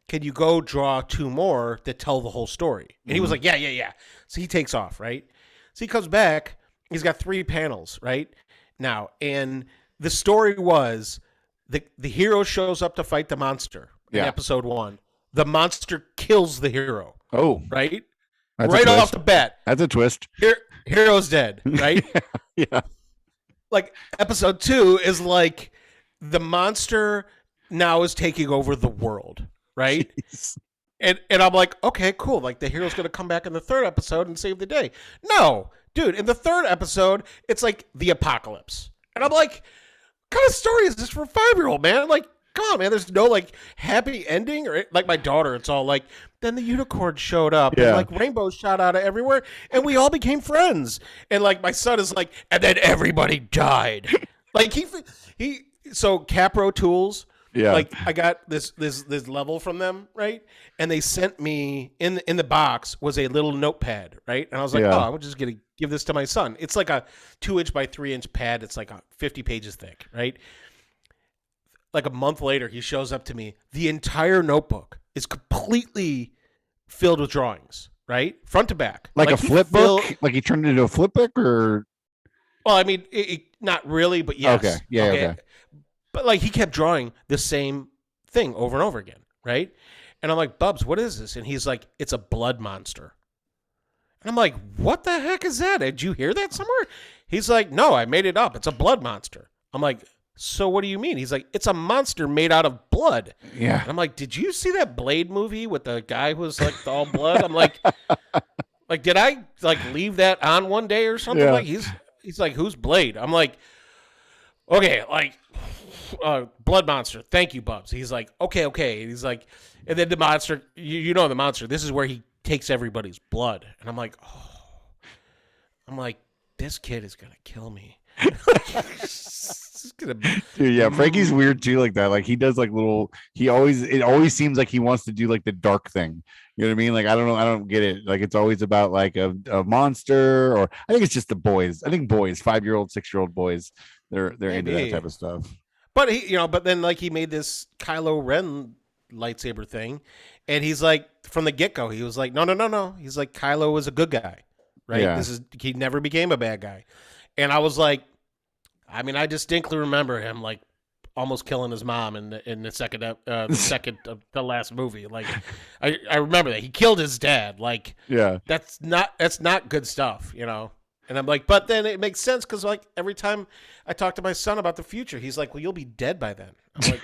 Can you go draw 2 more that tell the whole story? And he was like, yeah. So he takes off, right? So he comes back. He's got 3 panels, right? Now, and the story was the hero shows up to fight the monster in episode 1. The monster kills the hero. Oh, right? that's Right off the bat. That's a twist. Hero's dead, right? Yeah. Like episode 2 is like the monster now is taking over the world, right? Jeez. And I'm like, okay, cool. Like the hero's gonna come back in the 3rd episode and save the day. No, dude, in the 3rd episode, it's like the apocalypse. And I'm like, what kind of story is this for a 5-year-old, man? Like, come on, man. There's no like happy ending, or like my daughter, it's all like, then the unicorn showed up and like rainbows shot out of everywhere and we all became friends. And like my son is like, and then everybody died. Like so Capro Tools, like I got this level from them, right? And they sent me in the box was a little notepad, right? And I was like, oh, I'm just gonna give this to my son. It's like a 2-inch by 3-inch pad. It's like 50 pages thick, right? Like a month later, he shows up to me. The entire notebook is completely filled with drawings, right? Front to back. Like a flip book? Like he turned it into a flip book or? Well, I mean, not really, but yes. Okay. Yeah, okay. But like he kept drawing the same thing over and over again, right? And I'm like, Bubs, what is this? And he's like, it's a blood monster. And I'm like, what the heck is that? Did you hear that somewhere? He's like, no, I made it up. It's a blood monster. I'm like, so what do you mean? He's like, it's a monster made out of blood. Yeah. And I'm like, did you see that Blade movie with the guy who was like all blood? I'm like, did I like leave that on one day or something? Yeah. Like he's like, who's Blade? I'm like, okay, like blood monster. Thank you, Bubs. He's like, okay. He's like, and then the monster, you know the monster. This is where he takes everybody's blood. And I'm like, this kid is gonna kill me. Dude, yeah, Frankie's weird too, like that. Like he does like little. It always seems like he wants to do like the dark thing. You know what I mean? Like I don't know, I don't get it. Like it's always about like a monster, or I think it's just the boys. I think boys, 5-year-old, 6-year-old boys, they're into that type of stuff. But but then like he made this Kylo Ren lightsaber thing, and he's like from the get go, he was like, no. He's like Kylo was a good guy, right? Yeah. He never became a bad guy, and I was like. I mean, I distinctly remember him like almost killing his mom in the second of the last movie. Like, I remember that he killed his dad. Like, that's not good stuff, you know. And I'm like, but then it makes sense because like every time I talk to my son about the future, he's like, well, you'll be dead by then. I'm like,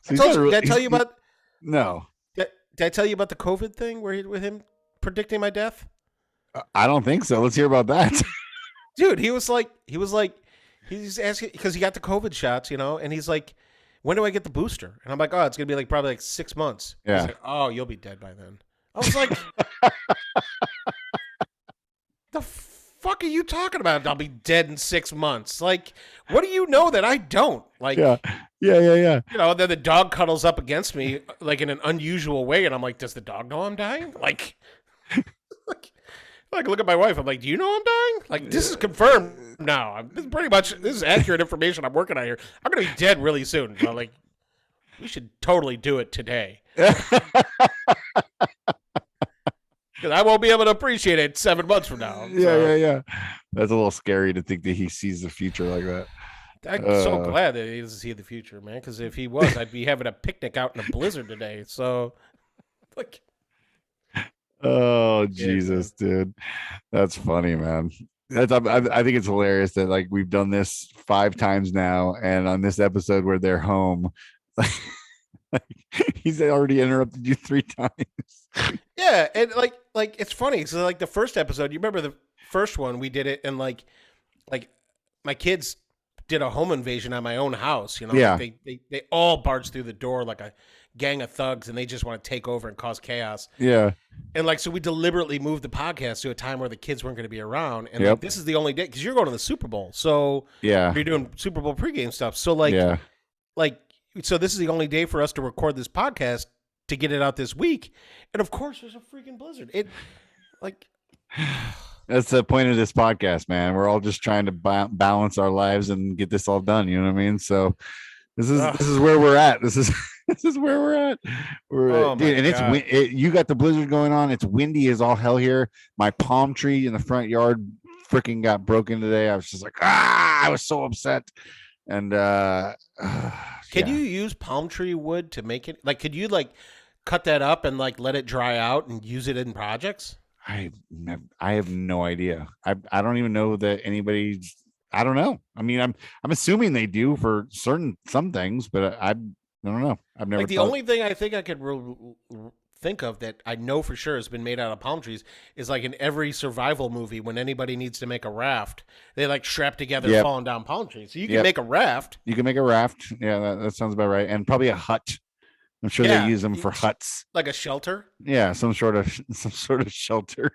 did I tell you about? No. Did I tell you about the COVID thing with him predicting my death? I don't think so. Let's hear about that. Dude, he's asking because he got the COVID shots, you know, and he's like, when do I get the booster? And I'm like, oh, it's going to be like probably like 6 months. Yeah. He's like, oh, you'll be dead by then. I was like, the fuck are you talking about? I'll be dead in 6 months. Like, what do you know that I don't? Like, yeah. You know, then the dog cuddles up against me like in an unusual way. And I'm like, does the dog know I'm dying? Like look at my wife. I'm like, do you know I'm dying? Like, this is confirmed now. This is accurate information I'm working on here. I'm going to be dead really soon. So, like, we should totally do it today. Because I won't be able to appreciate it 7 months from now. Yeah. That's a little scary to think that he sees the future like that. I'm so glad that he doesn't see the future, man. Because if he was, I'd be having a picnic out in a blizzard today. So, like... Oh Jesus, dude, that's funny, man. I think it's hilarious that like we've done this 5 times now, and on this episode where they're home, like, he's already interrupted you 3 times. Yeah, and like it's funny. So like the first episode, you remember the first one we did it, and like my kids did a home invasion on my own house. You know, Yeah. like they all barged through the door like a gang of thugs, and they just want to take over and cause chaos. Yeah. And like, so we deliberately moved the podcast to a time where the kids weren't going to be around, and Yep. like, this is the only day because you're going to the Super Bowl, so Yeah. you're doing Super Bowl pregame stuff. So like, Yeah. so this is the only day for us to record this podcast to get it out this week, and of course, there's a freaking blizzard. It like. That's the point of this podcast, man. We're all just trying to balance our lives and get this all done. You know what I mean? So this is where we're at. This is where we're at. Oh Dude, and God. you got the blizzard going on. It's windy as all hell here. My palm tree in the front yard freaking got broken today. I was just like, I was so upset. And Can you use palm tree wood to make it? Like, could you like cut that up and like let it dry out and use it in projects? I have no idea. I don't even know that anybody. I don't know. I mean, I'm assuming they do for some things, but I don't know. I've never. Like the only thing I think I could think of that I know for sure has been made out of palm trees is like in every survival movie when anybody needs to make a raft, they like strap together falling down palm trees. So you can make a raft. You can make a raft. Yeah, that sounds about right. And probably a hut. I'm sure they use them for huts, like a shelter. Yeah, some sort of shelter.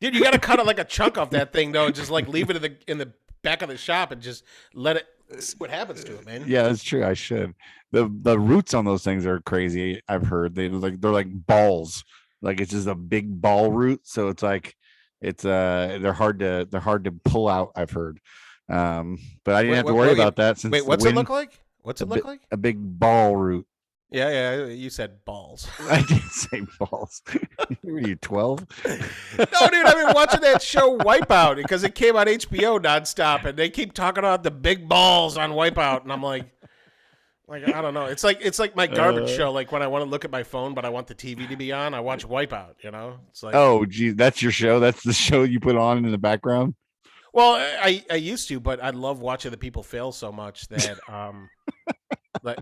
Dude, you got to cut it like a chunk off that thing though, and just like leave it in the back of the shop and just let it see what happens to it, man. Yeah, that's true. I should. The roots on those things are crazy. I've heard they're like balls. Like it's just a big ball root. So it's like they're hard to pull out. I've heard. But I didn't have to worry about that. Since what's it look like? What's it look like? A big ball root. Yeah, you said balls. I didn't say balls. Were you 12? No, dude, I've been watching that show Wipeout because it came on HBO nonstop, and they keep talking about the big balls on Wipeout, and I'm like I don't know. It's like my garbage show. Like when I want to look at my phone, but I want the TV to be on, I watch Wipeout. You know, it's like, oh, geez, that's your show. That's the show you put on in the background. Well, I used to, but I love watching the people fail so much that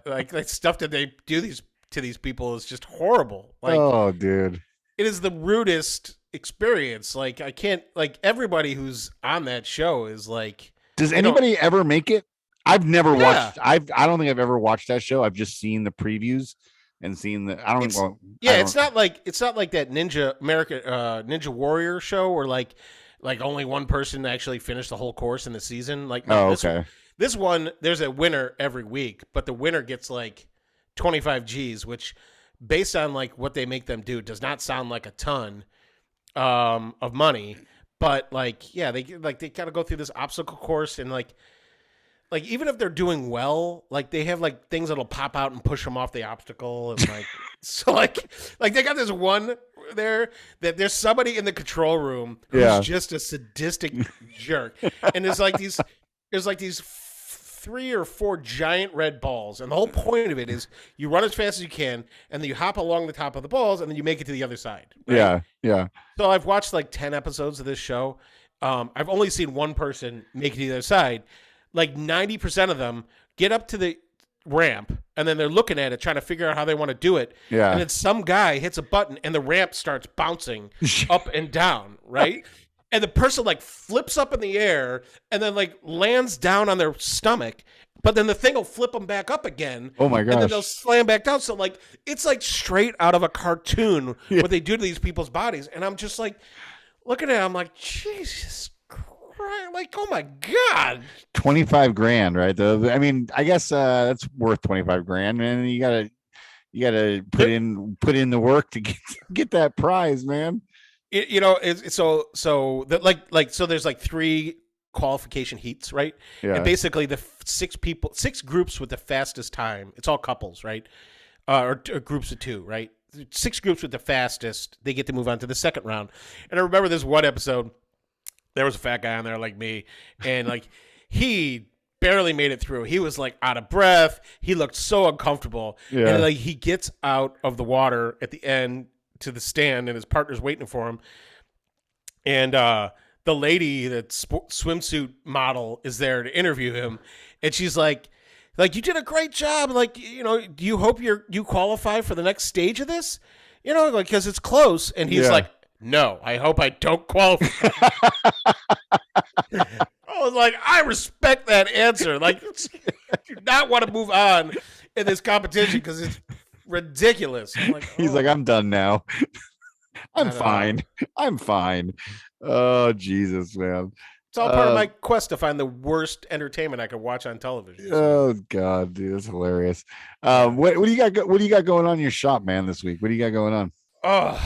like stuff that they do to these people is just horrible. Like, oh, dude, it is the rudest experience. Like I can't, like everybody who's on that show is like. Does anybody ever make it? I've never watched. I don't think I've ever watched that show. I've just seen the previews and seen the. It's not like that Ninja Warrior show where like only one person actually finished the whole course in the season. Like, no, okay. This one, there's a winner every week, but the winner gets like 25 G's, which based on like what they make them do does not sound like a ton of money. But like, yeah, they got to go through this obstacle course and like even if they're doing well, like they have like things that'll pop out and push them off the obstacle and like so like they got this one there that there's somebody in the control room who's just a sadistic jerk, and there's like these 3 or 4 giant red balls, and the whole point of it is you run as fast as you can, and then you hop along the top of the balls, and then you make it to the other side. Right? Yeah. So I've watched like 10 episodes of this show. I've only seen one person make it to the other side. Like 90% of them get up to the ramp, and then they're looking at it, trying to figure out how they want to do it. Yeah. And then some guy hits a button, and the ramp starts bouncing up and down, right? And the person like flips up in the air and then like lands down on their stomach, but then the thing will flip them back up again. Oh my gosh. And then they'll slam back down. So like, it's like straight out of a cartoon what they do to these people's bodies. And I'm just like, looking at it, I'm like, Jesus Christ. Like, oh my God. 25 grand, right? Though, I mean, I guess that's worth 25 grand, man. You gotta put in the work to get that prize, man. So there's like 3 qualification heats, right? Yeah. And basically the 6 groups with the fastest time. It's all couples, right? Or groups of 2, right? 6 groups with the fastest, they get to move on to the second round. And I remember this one episode, there was a fat guy on there like me, and like he barely made it through. He was like out of breath. He looked so uncomfortable. Yeah. And like he gets out of the water at the end to the stand, and his partner's waiting for him. And the lady, that swimsuit model, is there to interview him, and she's like, you did a great job. Like, do you hope you qualify for the next stage of this? Like, because it's close. And he's like, no, I hope I don't qualify. I was like, I respect that answer. Like, do not want to move on in this competition because it's ridiculous. I'm like, He's like, I'm done now. I'm fine. I'm fine. Oh, Jesus, man. It's all part of my quest to find the worst entertainment I could watch on television. Oh God, dude, that's hilarious. What do you got? What do you got going on in your shop, man? This week, what do you got going on? Oh,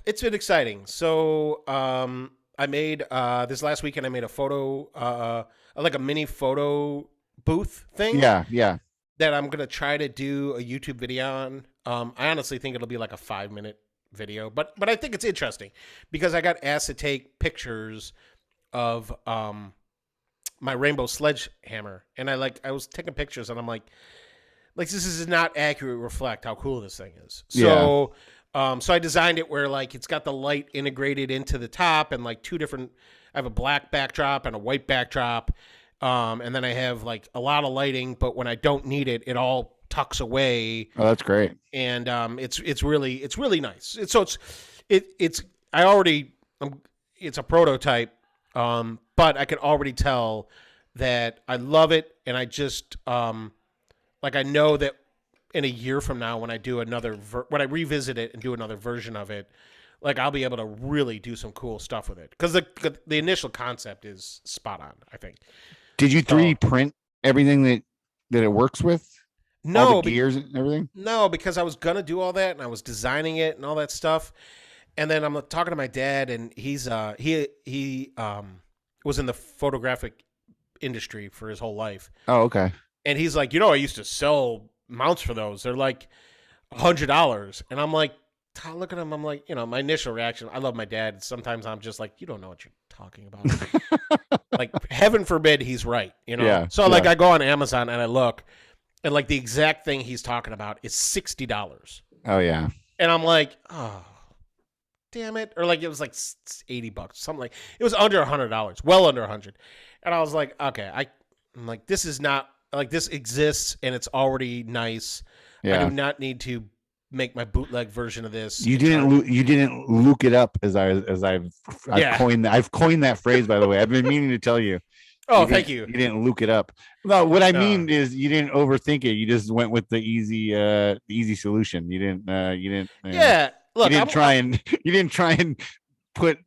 it's been exciting. So, I made this last weekend. I made a photo, like a mini photo booth thing. Yeah. That I'm gonna try to do a YouTube video on. I honestly think it'll be like a 5-minute video, but I think it's interesting because I got asked to take pictures of my rainbow sledgehammer, and I was taking pictures, and I'm like this is not accurate reflect how cool this thing is. So so I designed it where like it's got the light integrated into the top, and like two different. I have a black backdrop and a white backdrop, and then I have like a lot of lighting, but when I don't need it, it all tucks away. Oh, that's great. And it's really nice. It's a prototype. But I can already tell that I love it, and I just I know that in a year from now, when I do when I revisit it and do another version of it, like I'll be able to really do some cool stuff with it because the initial concept is spot on. I think. Did you 3D print everything that it works with? No, all the gears and everything. No, because I was gonna do all that, and I was designing it and all that stuff. And then I'm talking to my dad, and he's he was in the photographic industry for his whole life. Oh, okay. And he's like, I used to sell mounts for those. They're like $100. And I'm like, I look at him. I'm like, my initial reaction. I love my dad. Sometimes I'm just like, you don't know what you're talking about. Like, heaven forbid he's right. Yeah, So like, I go on Amazon and I look, and like the exact thing he's talking about is $60. Oh yeah. And I'm like, oh. Damn it. Or like it was like $80, something like it was under $100, well under 100. And I was like, okay, I'm like, this is not like this exists and it's already nice. Yeah. I do not need to make my bootleg version of this. You didn't look it up I've coined that phrase, by the way. I've been meaning to tell you. Oh, thank you. You didn't look it up. No, what I mean is you didn't overthink it. You just went with the easy solution. You didn't. Yeah. Look, you didn't try and put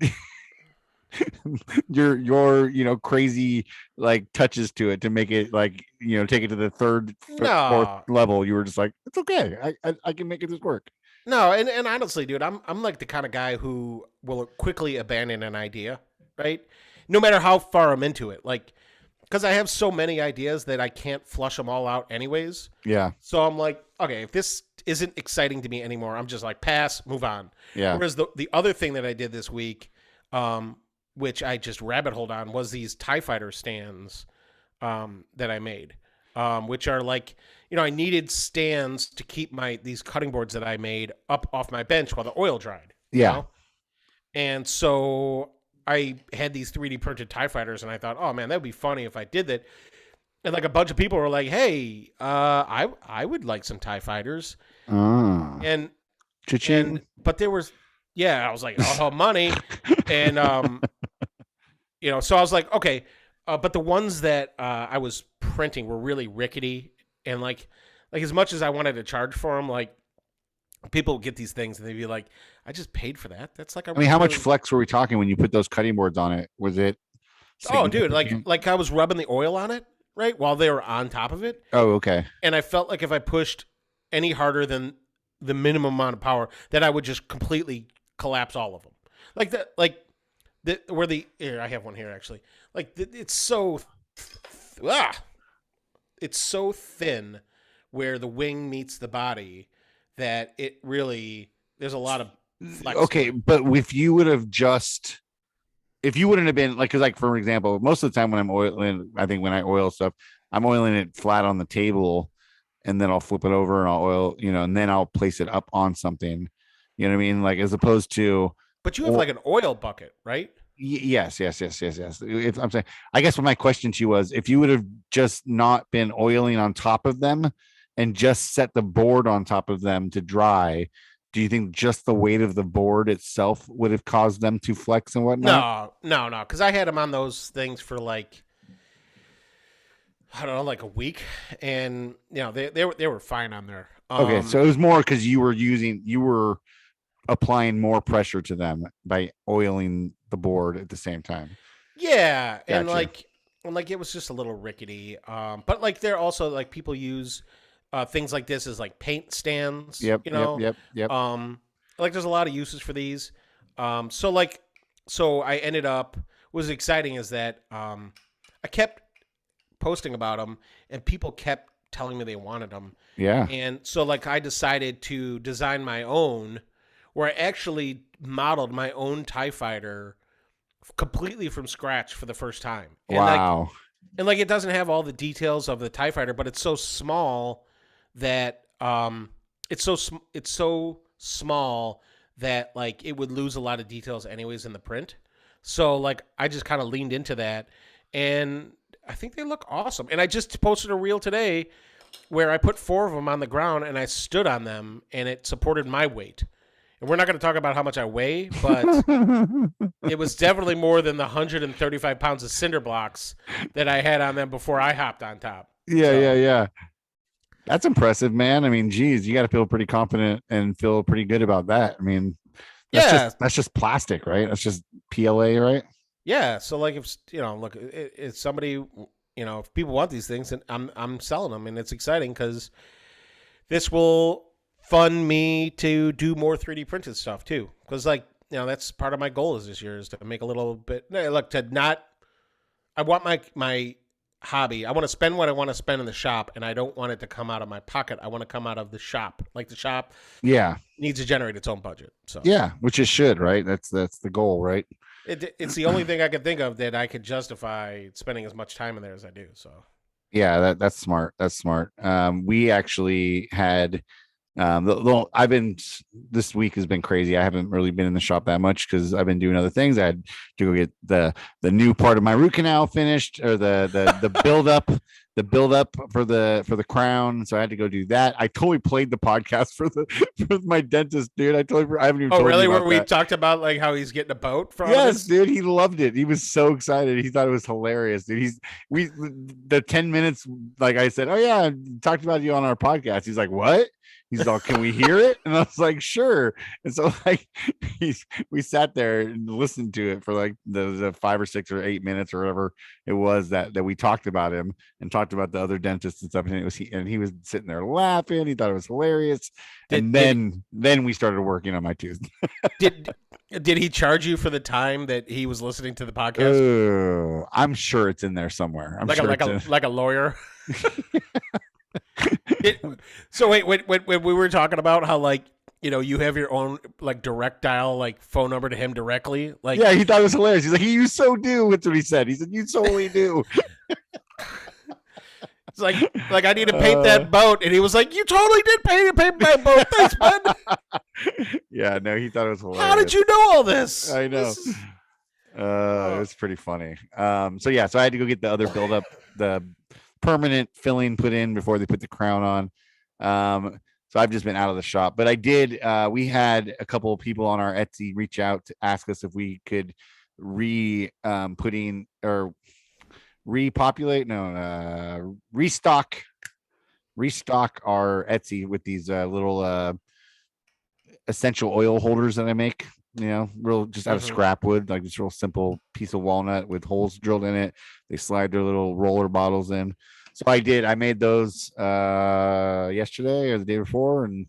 your crazy like touches to it to make it like take it to the third, fourth level. You were just like, it's okay. I can make this work. No, and honestly, dude, I'm like the kind of guy who will quickly abandon an idea, right? No matter how far I'm into it, like because I have so many ideas that I can't flush them all out anyways. Yeah. So I'm like, okay, if this isn't exciting to me anymore, I'm just like, pass, move on. Yeah. Whereas the other thing that I did this week, which I just rabbit holed on, was these TIE fighter stands that I made, which are like, I needed stands to keep these cutting boards that I made up off my bench while the oil dried. Yeah. And so I had these 3D printed TIE fighters, and I thought, oh man, that would be funny if I did that. And like a bunch of people were like, hey, I would like some TIE fighters. And Cha-ching. But there was, I was like, oh, money. And, so I was like, okay. But the ones that I was printing were really rickety. And like as much as I wanted to charge for them, like people would get these things and they'd be like, I just paid for that. That's like, how much flex were we talking when you put those cutting boards on it? Was it? Oh, dude, like I was rubbing the oil on it, right? While they were on top of it. Oh, okay. And I felt like if I pushed any harder than the minimum amount of power, that I would just completely collapse all of them. Like that, here, I have one here actually. Like it's so, it's so thin where the wing meets the body that it really, there's a lot of flex. Okay, but if you wouldn't have been like, because like for example, most of the time when I'm oiling, I think when I oil stuff, I'm oiling it flat on the table, and then I'll flip it over and I'll oil, and then I'll place it up on something. You know what I mean? Like as opposed to. But you have like an oil bucket, right? Yes. I'm saying, I guess what my question to you was, if you would have just not been oiling on top of them and just set the board on top of them to dry, do you think just the weight of the board itself would have caused them to flex and whatnot? No. Because I had them on those things for like, I don't know, like a week, and they were fine on there. Okay, so it was more because you were applying more pressure to them by oiling the board at the same time. Yeah, and Gotcha. like it was just a little rickety. But like they're also like people use things like this as like paint stands. Yep, yep, yep, yep. Like there's a lot of uses for these. So I ended up. What was exciting is that I kept posting about them, and people kept telling me they wanted them. Yeah. And so like I decided to design my own, where I actually modeled my own TIE fighter completely from scratch for the first time. And Wow. like it doesn't have all the details of the TIE fighter, but it's so small that it's so small that like it would lose a lot of details anyways in the print. So like I just kind of leaned into that, and I think they look awesome. And I just posted a reel today where I put 4 of them on the ground and I stood on them, and it supported my weight. And we're not going to talk about how much I weigh, but it was definitely more than the 135 pounds of cinder blocks that I had on them before I hopped on top. Yeah. That's impressive, man. I mean, geez, you got to feel pretty confident and feel pretty good about that. I mean, that's just plastic, right? That's just PLA, right? Yeah. So like if look, it's somebody, if people want these things, and I'm selling them, and it's exciting because this will fund me to do more 3D printed stuff too. Because like that's part of my goal is this year is to make a little bit. Look, I want my hobby. I want to spend what I want to spend in the shop, and I don't want it to come out of my pocket. I want to come out of the shop. Like the shop, needs to generate its own budget. So yeah, which it should, right? That's the goal, right? It's the only thing I can think of that I could justify spending as much time in there as I do. So yeah, that's smart. That's smart. We actually had this week has been crazy. I haven't really been in the shop that much because I've been doing other things. I had to go get the new part of my root canal finished, or the build up for the crown. So I had to go do that. I totally played the podcast for my dentist, dude. I haven't even told really? you about Where we that. talked about like how he's getting a boat from? Yes, dude, he loved it. He was so excited. He thought it was hilarious, dude. The 10 minutes, like I said, oh yeah, I talked about you on our podcast. He's like, what? He's like, can we hear it? And I was like, sure. And so like we sat there and listened to it for like the 5 or 6 or 8 minutes or whatever it was that we talked about him and talked about the other dentists and stuff. And he was sitting there laughing. He thought it was hilarious. Then we started working on my tooth. Did he charge you for the time that he was listening to the podcast? I'm sure it's in there somewhere. I'm sure like a lawyer. So wait, when we were talking about how like you have your own like direct dial like phone number to him directly, like yeah, he thought it was hilarious. He's like, you so do. That's what he said. He said, you totally do. It's like I need to paint that boat, and he was like, you totally did paint my boat. Thanks, bud. Yeah, no, he thought it was hilarious. How did you know all this? I know. It was pretty funny. So I had to go get the other buildup, the permanent filling put in before they put the crown on. So I've just been out of the shop, but I did. We had a couple of people on our Etsy reach out to ask us if we could restock our Etsy with these little essential oil holders that I make. Real just out of scrap wood, like this real simple piece of walnut with holes drilled in it. They slide their little roller bottles in. So I did. I made those yesterday or the day before, and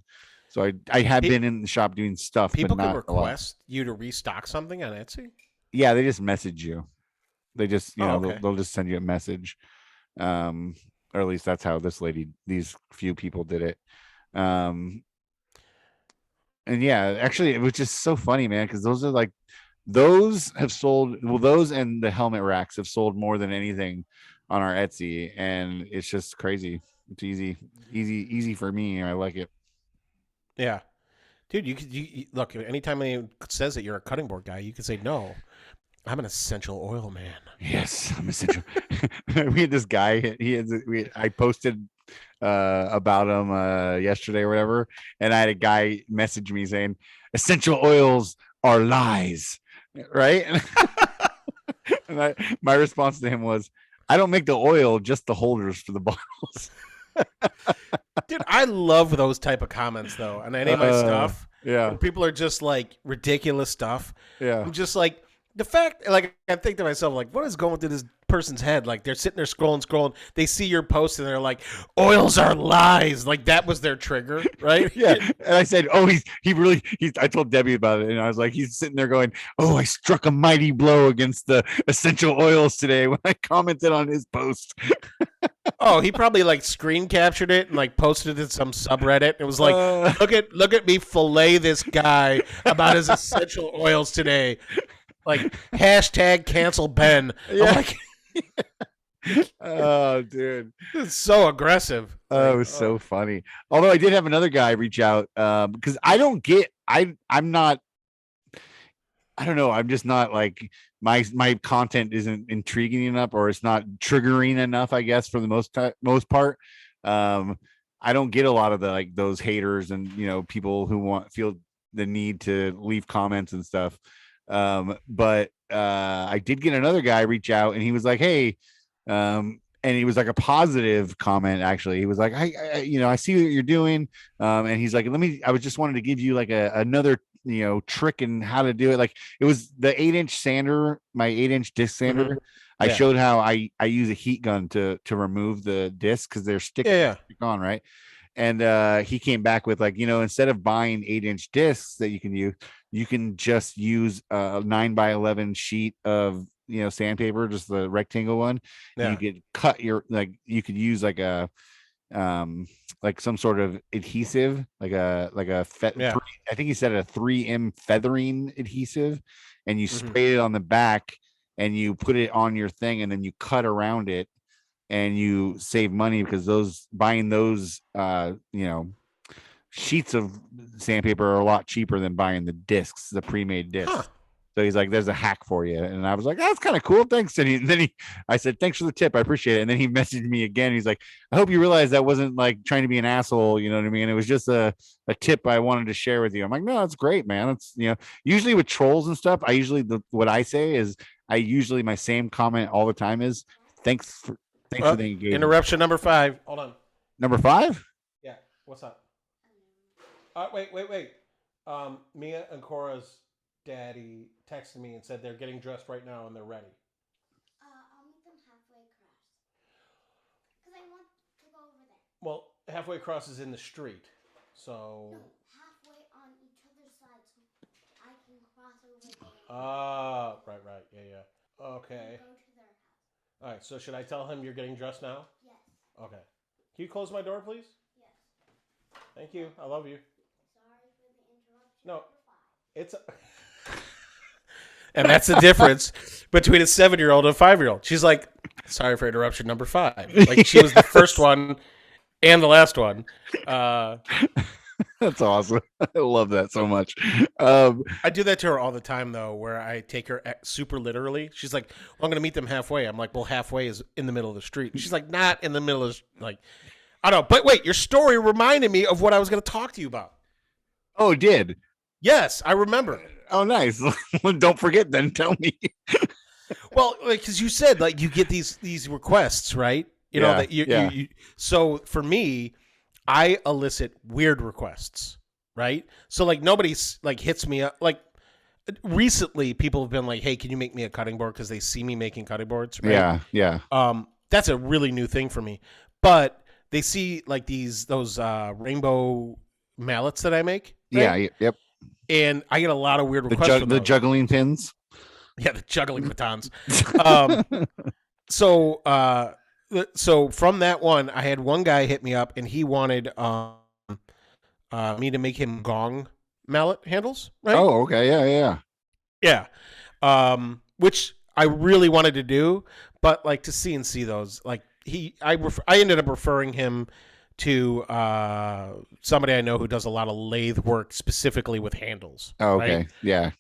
so I have been in the shop doing stuff. People but not can request you to restock something on Etsy. Yeah, they just message you. They just okay. they'll just send you a message, or at least that's how these few people did it. And yeah, actually, it was just so funny, man, because those have sold. Well, those and the helmet racks have sold more than anything on our Etsy, and it's just crazy. It's easy for me. I like it. Yeah, dude, you look. Anytime anyone says that you're a cutting board guy, you can say no. I'm an essential oil man. Yes, I'm essential. We had this guy. I posted about him yesterday or whatever, and I had a guy message me saying essential oils are lies, right? And my response to him was, I don't make the oil, just the holders for the bottles. Dude, I love those type of comments though, on any of my stuff. Yeah. Where people are just like ridiculous stuff. Yeah. I'm just like the fact, like I think to myself, like, what is going through this person's head? Like they're sitting there scrolling. They see your post and they're like, oils are lies. Like that was their trigger, right? Yeah. And I said, oh, I told Debbie about it. And I was like, he's sitting there going, oh, I struck a mighty blow against the essential oils today when I commented on his post. Oh, he probably like screen captured it and like posted it in some subreddit. It was like, look at me fillet this guy about his essential oils today. Like hashtag cancel Ben. Yeah. I'm like, Oh, dude. it's so aggressive. Oh, it was so funny. Although I did have another guy reach out because I don't get, I'm not, I don't know. I'm just not like my content isn't intriguing enough, or it's not triggering enough, I guess, for the most part. I don't get a lot of the like those haters and people who feel the need to leave comments and stuff. But I did get another guy reach out, and he was like, "Hey," and he was like a positive comment. Actually, he was like, I see what you're doing," and he's like, I was just wanted to give you like another trick and how to do it. Like it was the 8-inch sander, my 8-inch disc sander. Mm-hmm. I showed how I use a heat gun to remove the discs because they're stick on, right? And he came back with like, instead of buying 8-inch discs that you can use, you can just use a 9x11 sheet of sandpaper, just the rectangle one. Yeah. You could cut you could use like a like some sort of adhesive, I think he said a 3M feathering adhesive, and you spray it on the back and you put it on your thing, and then you cut around it, and you save money because buying those sheets of sandpaper are a lot cheaper than buying the discs, the pre-made discs. Huh. So he's like, there's a hack for you. And I was like, that's kind of cool. Thanks. And I said, thanks for the tip. I appreciate it. And then he messaged me again. He's like, I hope you realize that wasn't like trying to be an asshole. You know what I mean? It was just a tip I wanted to share with you. I'm like, no, that's great, man. It's, usually with trolls and stuff, what I say is my same comment all the time is thanks for the engagement. Interruption number 5. Hold on. Number 5? Yeah. What's up? Wait. Mia and Cora's daddy texted me and said they're getting dressed right now and they're ready. I'll meet them halfway across. Because I want to go over there. Well, halfway across is in the street. So... No, halfway on each other's side so I can cross over there. Right. Yeah. Okay. Go to their house. All right, so should I tell him you're getting dressed now? Yes. Okay. Can you close my door, please? Yes. Thank you. I love you. Sorry for the interruption. No. Number 5. And that's the difference between a 7-year-old and a 5-year-old. She's like, sorry for interruption number 5. Like she was the first one and the last one. That's awesome. I love that so much. I do that to her all the time, though, where I take her super literally. She's like, well, I'm going to meet them halfway. I'm like, well, halfway is in the middle of the street. And she's like, not in the middle of like, I don't know. But wait, your story reminded me of what I was going to talk to you about. Oh, it did? Yes, I remember. Oh, nice. Don't forget then. Tell me. Well, because you said like you get these requests, right? You know that you. So for me, I elicit weird requests, right? So like nobody's like hits me up. Like recently, people have been like, "Hey, can you make me a cutting board?" Because they see me making cutting boards. Right? Yeah. That's a really new thing for me. But they see like those rainbow mallets that I make. Right? Yeah. Yep. And I get a lot of weird requests. The juggling pins. Yeah, the juggling batons. So from that one, I had one guy hit me up, and he wanted me to make him gong mallet handles. Right? Oh, okay, yeah. Which I really wanted to do, but like to CNC those, like I ended up referring him to somebody I know who does a lot of lathe work specifically with handles. Oh, okay. Right? Yeah.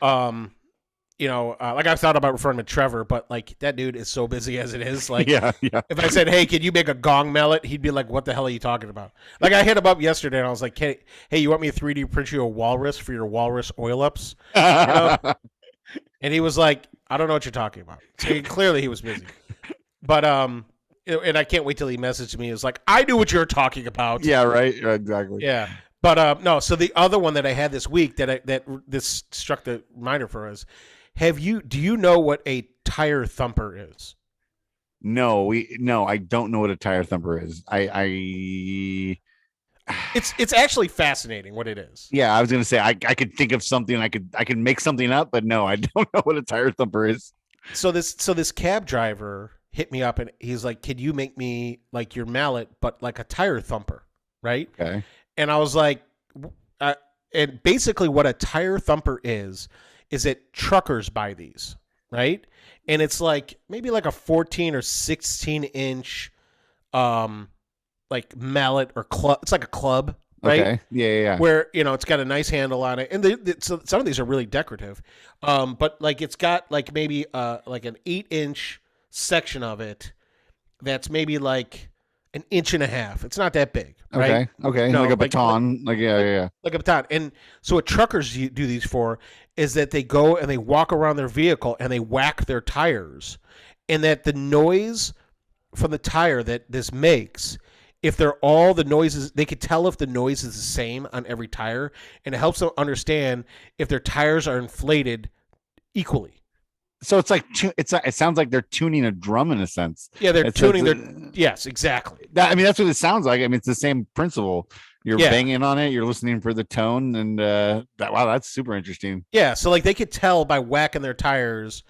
Like I thought about referring to Trevor, but like that dude is so busy as it is. Like, yeah. If I said, "Hey, can you make a gong mallet?" He'd be like, "What the hell are you talking about?" Like I hit him up yesterday, and I was like, "Hey, you want me to 3D print you a walrus for your walrus oil ups?" And he was like, "I don't know what you're talking about." So clearly, he was busy. But and I can't wait till he messaged me. It's like, I knew what you're talking about. Yeah, right. Exactly. Yeah. But no. So the other one that I had this week that this struck the reminder for us. Do you know what a tire thumper is? No, I don't know what a tire thumper is. It's actually fascinating what it is. Yeah, I was gonna say I could think of something. I could make something up, but no, I don't know what a tire thumper is. So this cab driver hit me up and he's like, "Could you make me like your mallet, but like a tire thumper, right?" Okay. And I was like, and basically what a tire thumper is that truckers buy these, right? And it's like maybe like a 14 or 16 inch, like mallet or club. It's like a club, right? Okay. Yeah. Where it's got a nice handle on it, and so some of these are really decorative. But like it's got like maybe like an 8-inch section of it that's maybe like an inch and a half. It's not that big, right? Okay. No, like a baton. Yeah. Like a baton. And so what truckers do these for is that they go and they walk around their vehicle and they whack their tires, and that the noise from the tire that this makes, if they're all the noises, they could tell if the noise is the same on every tire, and it helps them understand if their tires are inflated equally. So it's like it sounds like they're tuning a drum in a sense. Yeah, they're tuning their. Yes, exactly. I mean, that's what it sounds like. I mean, it's the same principle. You're banging on it. You're listening for the tone, and wow, that's super interesting. Yeah, so like they could tell by whacking their tires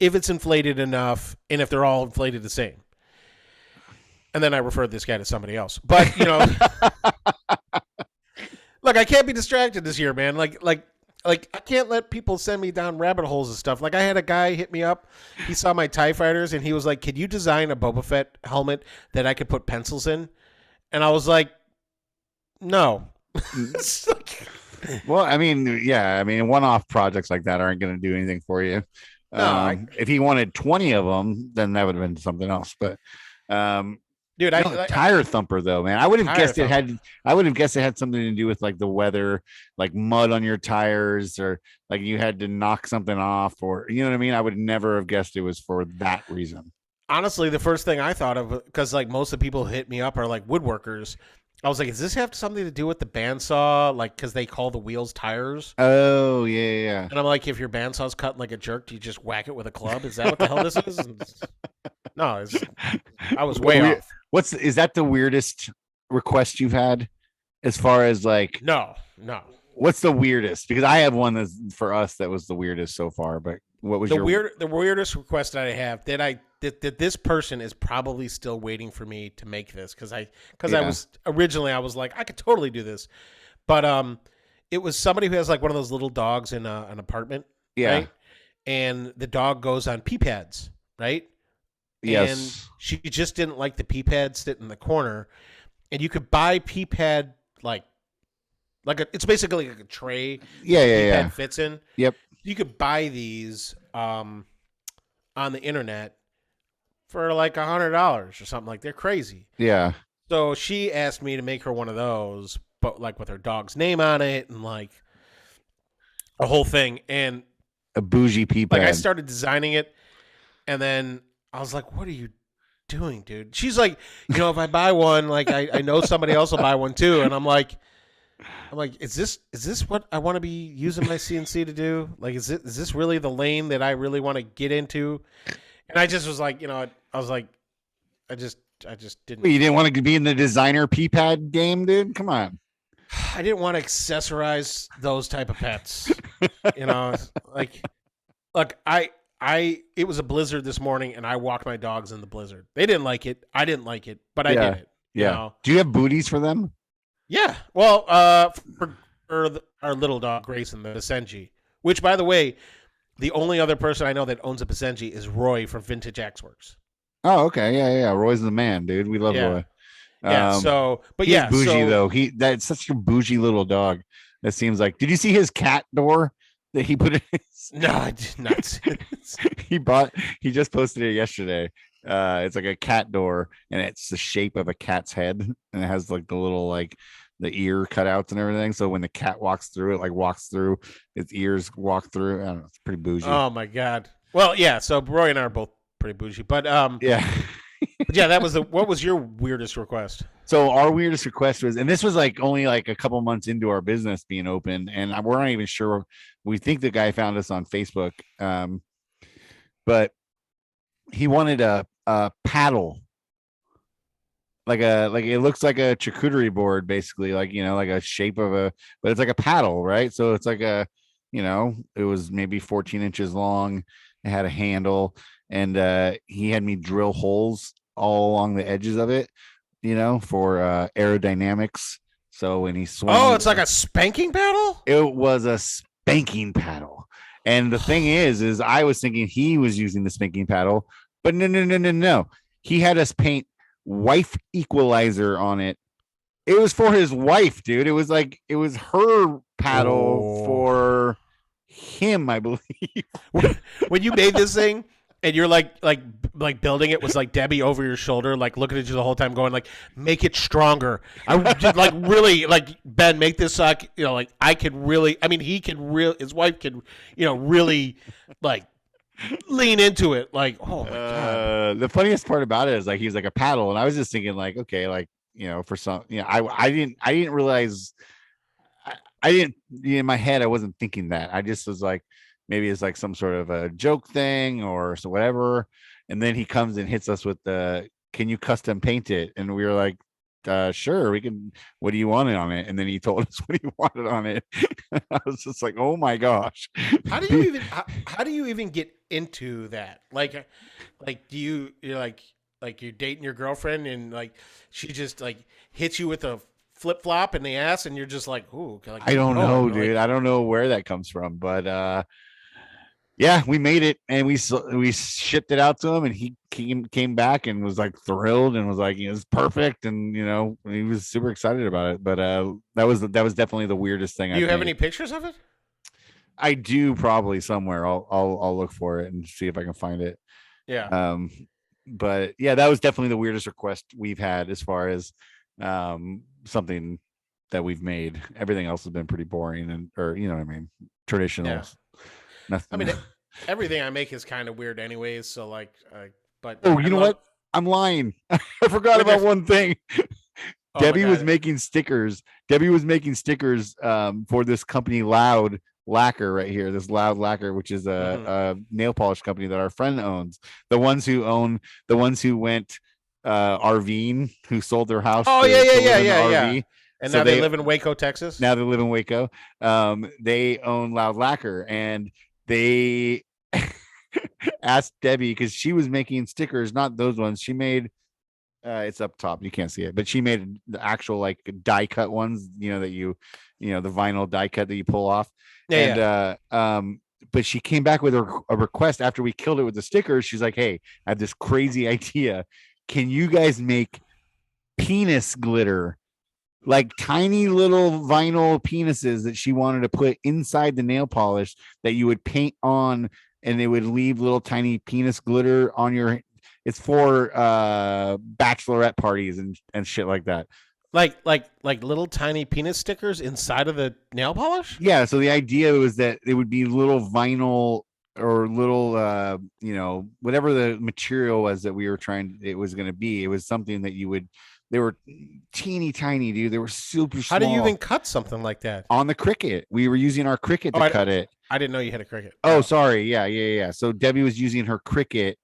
if it's inflated enough and if they're all inflated the same. And then I referred this guy to somebody else. But look, I can't be distracted this year, man. Like I can't let people send me down rabbit holes and stuff. Like I had a guy hit me up. He saw my TIE fighters and he was like, "Could you design a Boba Fett helmet that I could put pencils in?" And I was like, "No." Well, I mean, yeah. I mean, one-off projects like that aren't going to do anything for you. No, if he wanted 20 of them, then that would have been something else. But dude, tire thumper though, man. I would have guessed thumper. it had something to do with like the weather, like mud on your tires, or like you had to knock something off, or you know what I mean. I would never have guessed it was for that reason. Honestly, the first thing I thought of, because like most of the people who hit me up are like woodworkers, I was like, does this have something to do with the bandsaw? Like, because they call the wheels tires. Oh yeah. And I'm like, if your bandsaw's cutting like a jerk, do you just whack it with a club? Is that what the hell this is? No, I was way off. Is that the weirdest request you've had, as far as like? No. What's the weirdest? Because I have one that's for us that was the weirdest so far. But what was the weirdest request that I have that this person is probably still waiting for me to make this because I was like, I could totally do this, but it was somebody who has like one of those little dogs in an apartment, right? And the dog goes on pee pads, right? Yes. And she just didn't like the pee pad sitting in the corner, and you could buy pee pad it's basically like a tray. Yeah. Pad fits in. Yep. You could buy these on the internet for like $100 or something. Like they're crazy. Yeah. So she asked me to make her one of those, but like with her dog's name on it and like a whole thing. And a bougie pee pad. Like I started designing it, and then I was like, "What are you doing, dude?" She's like, if I buy one, like I know somebody else will buy one too. And I'm like, is this what I want to be using my CNC to do? Like, is this really the lane that I really want to get into? And I just was like, I was like, I just didn't. You didn't want to be in the designer pee pad game, dude? Come on. I didn't want to accessorize those type of pets. Like, look, it was a blizzard this morning, and I walked my dogs in the blizzard. They didn't like it. I didn't like it, but I did it. Yeah. Do you have booties for them? Yeah. Well, for our little dog Grayson, the Basenji, which, by the way, the only other person I know that owns a Basenji is Roy from Vintage Axeworks. Oh, okay. Yeah. Roy's the man, dude. We love Roy. Yeah. He's bougie though. That's such a bougie little dog. That seems like. Did you see his cat door that he put in? No, I did not see this. He just posted it yesterday. It's like a cat door, and it's the shape of a cat's head, and it has like the little like the ear cutouts and everything. So when the cat walks through, it like walks its ears walk through. I don't know. It's pretty bougie. Oh my god. Well, yeah. So Roy and I are both pretty bougie. But Yeah. but yeah, that was what was your weirdest request? So our weirdest request was, and this was like only like a couple months into our business being open, and we're not even sure. We think the guy found us on Facebook, but he wanted a paddle, like it looks like a charcuterie board, basically, like like a shape of a, but it's like a paddle, right? So it's like it was maybe 14 inches long. It had a handle, and he had me drill holes all along the edges of it, for aerodynamics. So when he swung, Oh, it's like a spanking paddle? it was a spanking paddle. And the thing is I was thinking he was using the spanking paddle, but no. He had us paint wife equalizer on it. It was for his wife, dude. It was her paddle for him, I believe. When you made this thing and you're like building it, was like Debbie over your shoulder, like looking at you the whole time, going like, "Make it stronger." I just like really like, Ben, make this like I could really. I mean, he could really. His wife could really like lean into it. Like, oh my god. The funniest part about it is like he's like a paddle, and I was just thinking like, okay, like for some, I didn't realize. I didn't, in my head, I wasn't thinking that. I just was like, maybe it's like some sort of a joke thing or so whatever. And then he comes and hits us with can you custom paint it? And we were like, sure, we can. What do you want on it? And then he told us what he wanted on it. I was just like, oh my gosh. How do you even get into that? Like you're you're dating your girlfriend and like she just like hits you with a flip flop in the ass, and you're just like, ooh. Like, I don't know, dude. I don't know where that comes from, but yeah, we made it, and we shipped it out to him, and he came back and was like thrilled and was like, it's perfect, and he was super excited about it. But that was definitely the weirdest thing. Do you have any pictures of it? I do, probably somewhere. I'll look for it and see if I can find it. Yeah. But yeah, that was definitely the weirdest request we've had as far as something that we've made. Everything else has been pretty boring or what I mean, traditional. Yeah. Nothing. I mean, everything I make is kind of weird anyways, so like but what, I'm lying. I forgot about one thing. Debbie was making stickers for this company, Loud Lacquer, right here, this Loud Lacquer, which is a nail polish company that our friend owns. The ones who went RVing, who sold their house. Oh, yeah. And so now they live in Waco, Texas. Now they live in Waco. They own Loud Lacquer, and they asked Debbie, because she was making stickers, not those ones. She made it's up top, you can't see it, but she made the actual like die cut ones, that the vinyl die cut that you pull off. But she came back with a request after we killed it with the stickers. She's like, hey, I have this crazy idea. Can you guys make penis glitter, like tiny little vinyl penises that she wanted to put inside the nail polish that you would paint on, and they would leave little tiny penis glitter on your. It's for bachelorette parties and shit like that. Like little tiny penis stickers inside of the nail polish? Yeah. So the idea was that it would be little vinyl or little, whatever the material was that we were it was going to be. It was something that they were teeny tiny, dude. They were super small. How do you even cut something like that? On the Cricut. We were using our Cricut to cut it. I didn't know you had a Cricut. Oh, sorry. Yeah. So Debbie was using her Cricut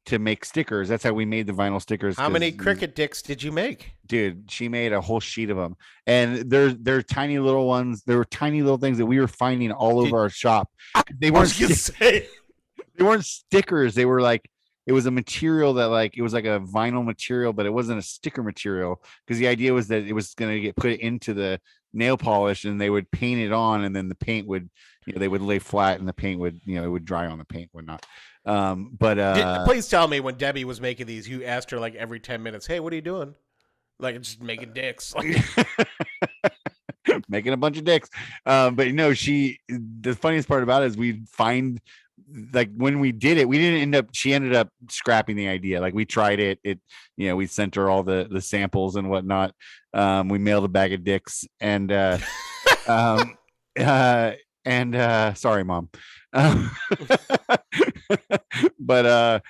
to make stickers. That's how we made the vinyl stickers. How many Cricut dicks did you make? Dude, she made a whole sheet of them. And they're tiny little ones. There were tiny little things that we were finding all over our shop. They weren't they weren't stickers. They were like, it was a material that it was like a vinyl material, but it wasn't a sticker material, because the idea was that it was going to get put into the nail polish and they would paint it on, and then the paint would, they would lay flat and the paint would, it would dry on the paint, whatnot. Please tell me, when Debbie was making these, you asked her like every 10 minutes, hey, what are you doing? Like, just making dicks. Making a bunch of dicks. But the funniest part about it is we'd find, like, when we did it, she ended up scrapping the idea. Like, we tried it, we sent her all the samples and whatnot. We mailed a bag of dicks, and And sorry, Mom. But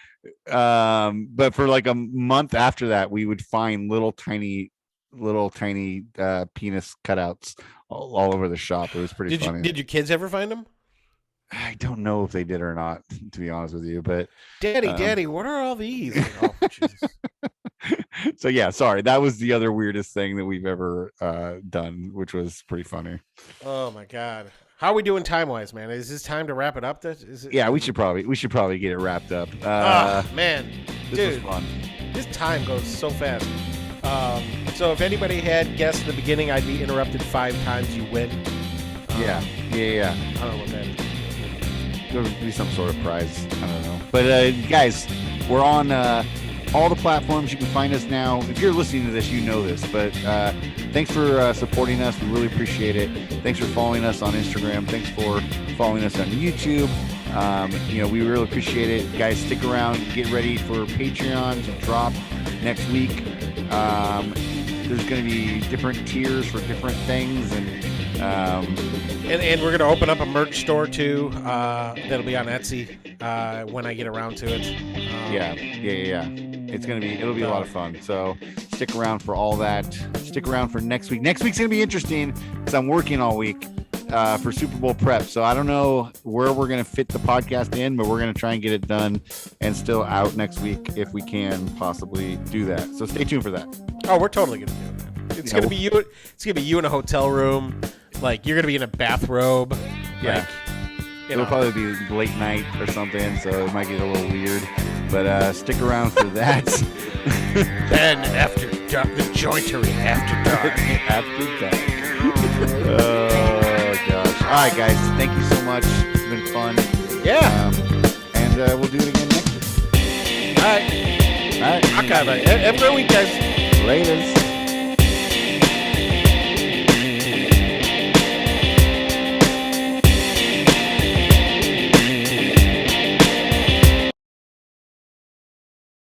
for like a month after that, we would find little tiny penis cutouts all over the shop. It was pretty funny. Did your kids ever find them? I don't know if they did or not, to be honest with you, but Daddy, what are all these? Oh, Jesus. So yeah, sorry. That was the other weirdest thing that we've ever done, which was pretty funny. Oh my God. How are we doing time-wise, man? Is this time to wrap it up? Yeah, we should probably get it wrapped up. Man, this was fun. This time goes so fast. So if anybody had guessed at the beginning I'd be interrupted 5 times, you win. Yeah. I don't know what that is. There'll be some sort of prize. I don't know. But guys, we're on all the platforms. You can find us now. If you're listening to this, you know this. But thanks for supporting us. We really appreciate it. Thanks for following us on Instagram. Thanks for following us on YouTube. We really appreciate it. Guys, stick around. Get ready for Patreon to drop next week. There's going to be different tiers for different things, and we're going to open up a merch store too. That'll be on Etsy when I get around to it. Yeah. It'll be a lot of fun. So stick around for all that. Stick around for next week. Next week's going to be interesting because I'm working all week for Super Bowl prep. So I don't know where we're going to fit the podcast in, but we're going to try and get it done and still out next week if we can possibly do that. So stay tuned for that. Oh, we're totally going to do it. It's going to be you. It's going to be you in a hotel room. Like, you're going to be in a bathrobe. Yeah. It'll probably be late night or something, so it might get a little weird. But stick around for that. Then after dark, the jointery after dark. After dark. Oh, gosh. All right, guys. Thank you so much. It's been fun. Yeah. And we'll do it again next week. All right. Have a great week, guys. Laters.